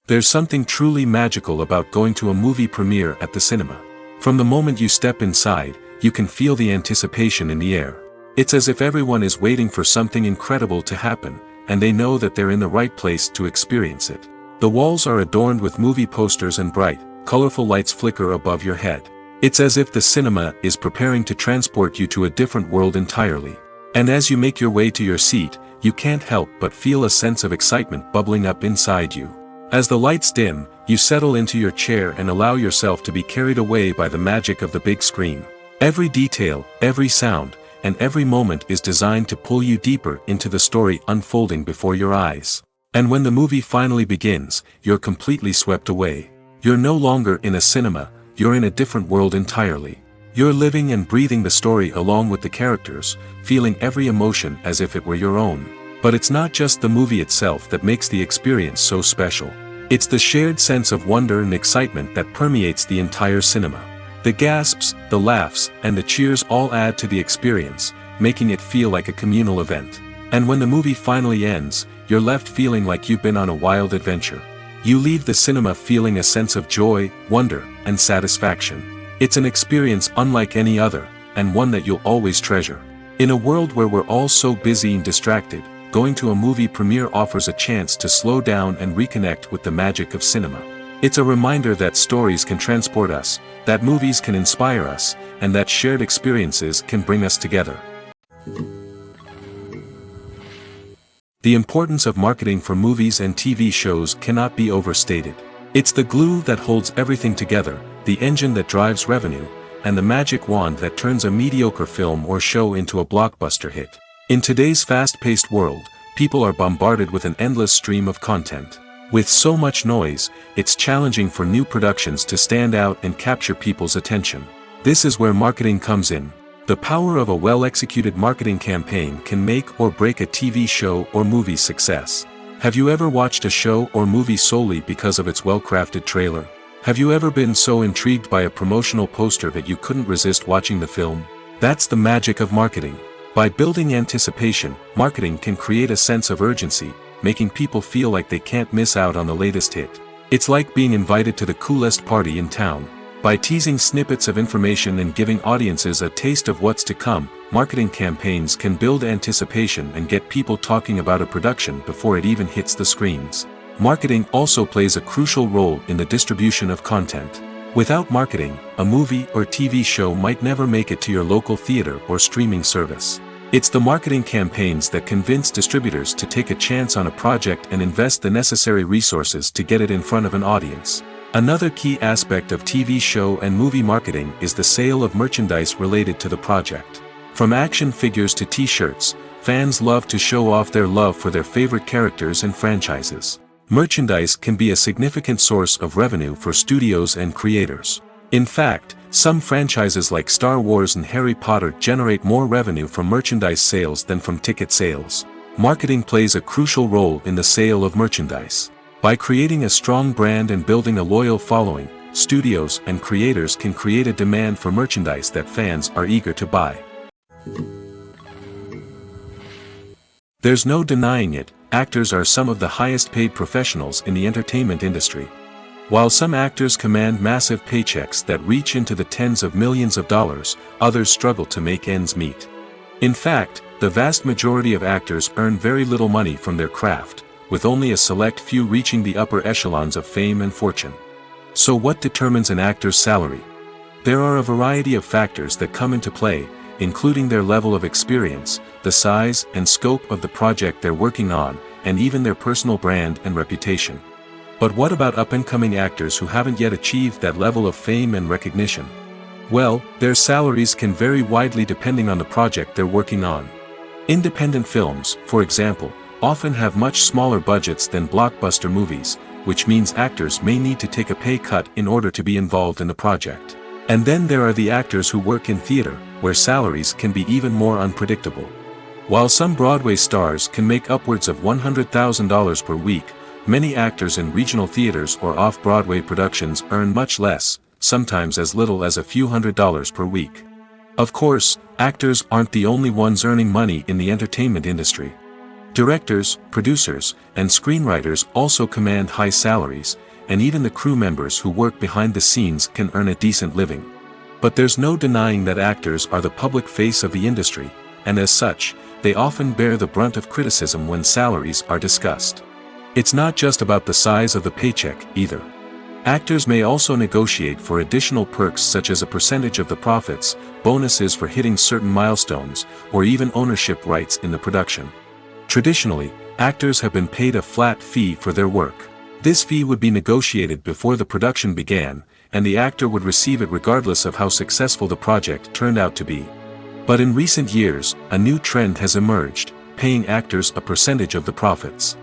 There's something truly magical about going to a movie premiere at the cinema. From the moment you step inside, you can feel the anticipation in the air. It's as if everyone is waiting for something incredible to happen, and they know that they're in the right place to experience it. The walls are adorned with movie posters and bright, colorful lights flicker above your head. It's as if the cinema is preparing to transport you to a different world entirely. And as you make your way to your seat, you can't help but feel a sense of excitement bubbling up inside you. As the lights dim, you settle into your chair and allow yourself to be carried away by the magic of the big screen. Every detail, every sound, and every moment is designed to pull you deeper into the story unfolding before your eyes. And when the movie finally begins, you're completely swept away. You're no longer in a cinema, you're in a different world entirely. You're living and breathing the story along with the characters, feeling every emotion as if it were your own. But it's not just the movie itself that makes the experience so special. It's the shared sense of wonder and excitement that permeates the entire cinema. The gasps, the laughs, and the cheers all add to the experience, making it feel like a communal event. And when the movie finally ends, you're left feeling like you've been on a wild adventure. You leave the cinema feeling a sense of joy, wonder, and satisfaction. It's an experience unlike any other, and one that you'll always treasure. In a world where we're all so busy and distracted, going to a movie premiere offers a chance to slow down and reconnect with the magic of cinema. It's a reminder that stories can transport us, that movies can inspire us, and that shared experiences can bring us together. The importance of marketing for movies and TV shows cannot be overstated. It's the glue that holds everything together, the engine that drives revenue, and the magic wand that turns a mediocre film or show into a blockbuster hit. In today's fast-paced world, people are bombarded with an endless stream of content. With so much noise, it's challenging for new productions to stand out and capture people's attention. This is where marketing comes in. The power of a well-executed marketing campaign can make or break a TV show or movie's success. Have you ever watched a show or movie solely because of its well-crafted trailer? Have you ever been so intrigued by a promotional poster that you couldn't resist watching the film? That's the magic of marketing. By building anticipation, marketing can create a sense of urgency, making people feel like they can't miss out on the latest hit. It's like being invited to the coolest party in town. By teasing snippets of information and giving audiences a taste of what's to come, marketing campaigns can build anticipation and get people talking about a production before it even hits the screens. Marketing also plays a crucial role in the distribution of content. Without marketing, a movie or TV show might never make it to your local theater or streaming service. It's the marketing campaigns that convince distributors to take a chance on a project and invest the necessary resources to get it in front of an audience. Another key aspect of TV show and movie marketing is the sale of merchandise related to the project. From action figures to t-shirts, fans love to show off their love for their favorite characters and franchises. Merchandise can be a significant source of revenue for studios and creators. In fact, some franchises like Star Wars and Harry Potter generate more revenue from merchandise sales than from ticket sales. Marketing plays a crucial role in the sale of merchandise. By creating a strong brand and building a loyal following, studios and creators can create a demand for merchandise that fans are eager to buy. There's no denying it, actors are some of the highest paid professionals in the entertainment industry. While some actors command massive paychecks that reach into the tens of millions of dollars, others struggle to make ends meet. In fact, the vast majority of actors earn very little money from their craft, with only a select few reaching the upper echelons of fame and fortune. So what determines an actor's salary? There are a variety of factors that come into play, including their level of experience, the size and scope of the project they're working on, and even their personal brand and reputation. But what about up-and-coming actors who haven't yet achieved that level of fame and recognition? Well, their salaries can vary widely depending on the project they're working on. Independent films, for example, often have much smaller budgets than blockbuster movies, which means actors may need to take a pay cut in order to be involved in the project. And then there are the actors who work in theater, where salaries can be even more unpredictable. While some Broadway stars can make upwards of $100,000 per week, many actors in regional theaters or off-Broadway productions earn much less, sometimes as little as a few $100s per week. Of course, actors aren't the only ones earning money in the entertainment industry. Directors, producers, and screenwriters also command high salaries, and even the crew members who work behind the scenes can earn a decent living. But there's no denying that actors are the public face of the industry, and as such, they often bear the brunt of criticism when salaries are discussed. It's not just about the size of the paycheck, either. Actors may also negotiate for additional perks such as a percentage of the profits, bonuses for hitting certain milestones, or even ownership rights in the production. Traditionally, actors have been paid a flat fee for their work. This fee would be negotiated before the production began, and the actor would receive it regardless of how successful the project turned out to be. But in recent years, a new trend has emerged, paying actors a percentage of the profits.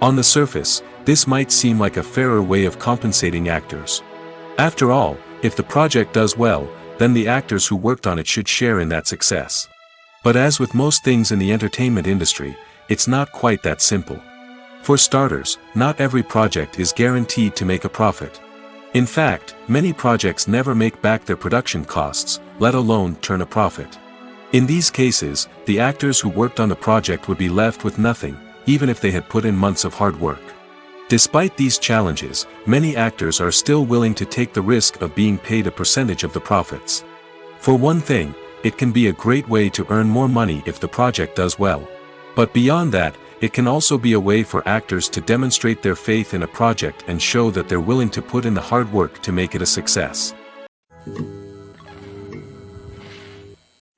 On the surface, this might seem like a fairer way of compensating actors. After all, if the project does well, then the actors who worked on it should share in that success. But as with most things in the entertainment industry, it's not quite that simple. For starters, not every project is guaranteed to make a profit. In fact, many projects never make back their production costs, let alone turn a profit. In these cases, the actors who worked on the project would be left with nothing, even if they had put in months of hard work. Despite these challenges, many actors are still willing to take the risk of being paid a percentage of the profits. For one thing, it can be a great way to earn more money if the project does well. But beyond that, it can also be a way for actors to demonstrate their faith in a project and show that they're willing to put in the hard work to make it a success.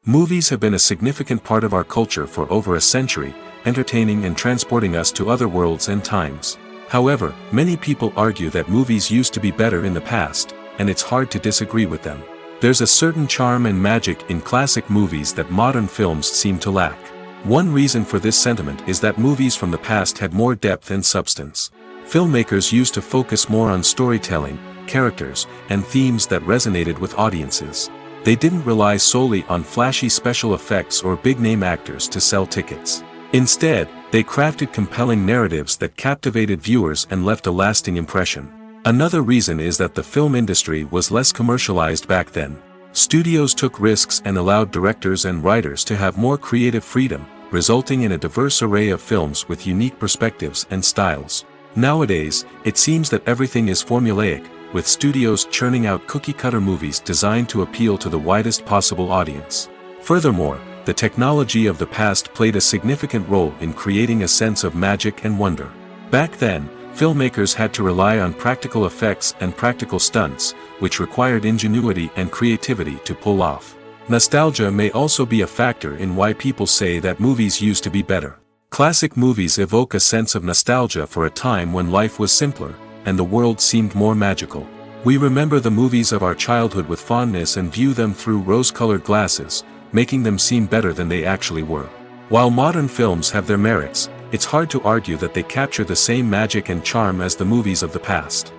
Movies have been a significant part of our culture for over a century, entertaining and transporting us to other worlds and times. However, many people argue that movies used to be better in the past, and it's hard to disagree with them. There's a certain charm and magic in classic movies that modern films seem to lack. One reason for this sentiment is that movies from the past had more depth and substance. Filmmakers used to focus more on storytelling, characters, and themes that resonated with audiences. They didn't rely solely on flashy special effects or big-name actors to sell tickets. Instead, they crafted compelling narratives that captivated viewers and left a lasting impression. Another reason is that the film industry was less commercialized back then. Studios took risks and allowed directors and writers to have more creative freedom, resulting in a diverse array of films with unique perspectives and styles. Nowadays, it seems that everything is formulaic, with studios churning out cookie-cutter movies designed to appeal to the widest possible audience. Furthermore, the technology of the past played a significant role in creating a sense of magic and wonder. Back then, filmmakers had to rely on practical effects and practical stunts, which required ingenuity and creativity to pull off. Nostalgia may also be a factor in why people say that movies used to be better. Classic movies evoke a sense of nostalgia for a time when life was simpler, and the world seemed more magical. We remember the movies of our childhood with fondness and view them through rose-colored glasses, making them seem better than they actually were. While modern films have their merits, it's hard to argue that they capture the same magic and charm as the movies of the past.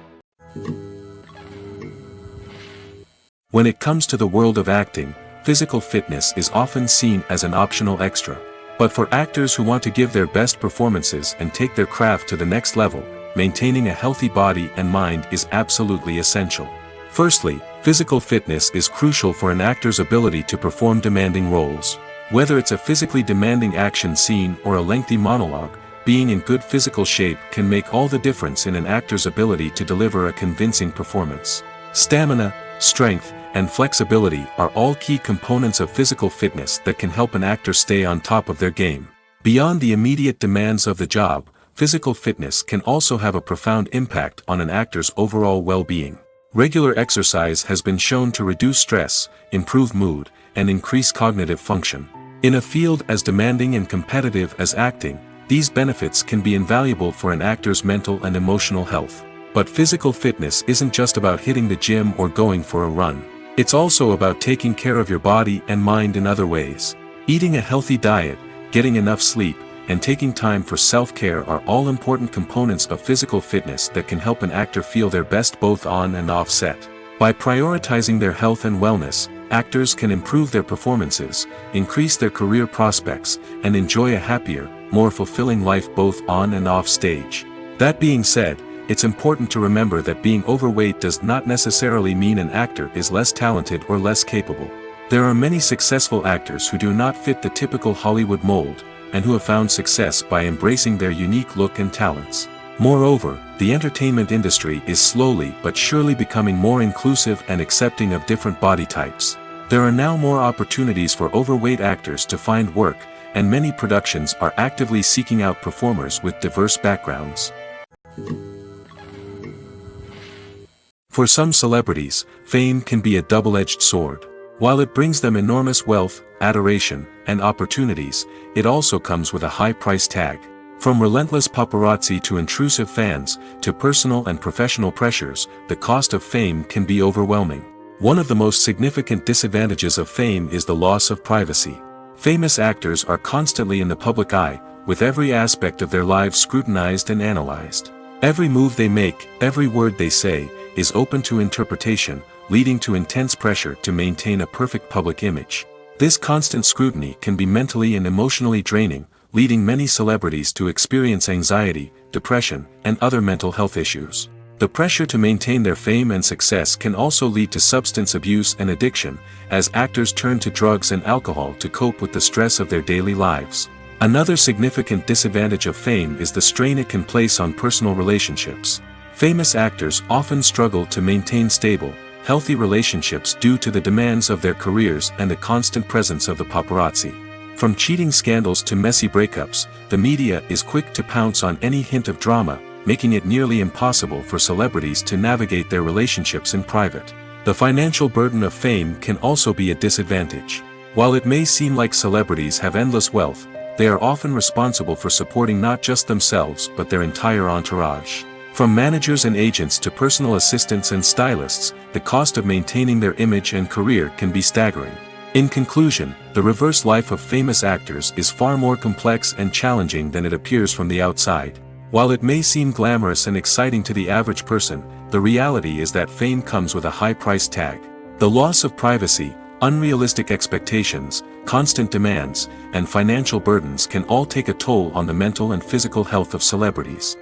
When it comes to the world of acting, physical fitness is often seen as an optional extra. But for actors who want to give their best performances and take their craft to the next level, maintaining a healthy body and mind is absolutely essential. Firstly, physical fitness is crucial for an actor's ability to perform demanding roles. Whether it's a physically demanding action scene or a lengthy monologue, being in good physical shape can make all the difference in an actor's ability to deliver a convincing performance. Stamina, strength, and flexibility are all key components of physical fitness that can help an actor stay on top of their game. Beyond the immediate demands of the job, physical fitness can also have a profound impact on an actor's overall well-being. Regular exercise has been shown to reduce stress, improve mood, and increase cognitive function. In a field as demanding and competitive as acting, these benefits can be invaluable for an actor's mental and emotional health. But physical fitness isn't just about hitting the gym or going for a run. It's also about taking care of your body and mind in other ways. Eating a healthy diet, getting enough sleep, and taking time for self-care are all important components of physical fitness that can help an actor feel their best both on and off set. By prioritizing their health and wellness, actors can improve their performances, increase their career prospects, and enjoy a happier, more fulfilling life both on and off stage. That being said, it's important to remember that being overweight does not necessarily mean an actor is less talented or less capable. There are many successful actors who do not fit the typical Hollywood mold, and who have found success by embracing their unique look and talents. Moreover, the entertainment industry is slowly but surely becoming more inclusive and accepting of different body types. There are now more opportunities for overweight actors to find work, and many productions are actively seeking out performers with diverse backgrounds. For some celebrities, fame can be a double-edged sword. While it brings them enormous wealth, adoration, and opportunities, it also comes with a high price tag. From relentless paparazzi to intrusive fans, to personal and professional pressures, the cost of fame can be overwhelming. One of the most significant disadvantages of fame is the loss of privacy. Famous actors are constantly in the public eye, with every aspect of their lives scrutinized and analyzed. Every move they make, every word they say, is open to interpretation, leading to intense pressure to maintain a perfect public image. This constant scrutiny can be mentally and emotionally draining, leading many celebrities to experience anxiety, depression, and other mental health issues. The pressure to maintain their fame and success can also lead to substance abuse and addiction, as actors turn to drugs and alcohol to cope with the stress of their daily lives. Another significant disadvantage of fame is the strain it can place on personal relationships. Famous actors often struggle to maintain stable, healthy relationships due to the demands of their careers and the constant presence of the paparazzi. From cheating scandals to messy breakups, the media is quick to pounce on any hint of drama, making it nearly impossible for celebrities to navigate their relationships in private. The financial burden of fame can also be a disadvantage. While it may seem like celebrities have endless wealth, they are often responsible for supporting not just themselves but their entire entourage. From managers and agents to personal assistants and stylists, the cost of maintaining their image and career can be staggering. In conclusion, the reverse life of famous actors is far more complex and challenging than it appears from the outside. While it may seem glamorous and exciting to the average person, the reality is that fame comes with a high price tag. The loss of privacy, unrealistic expectations, constant demands, and financial burdens can all take a toll on the mental and physical health of celebrities.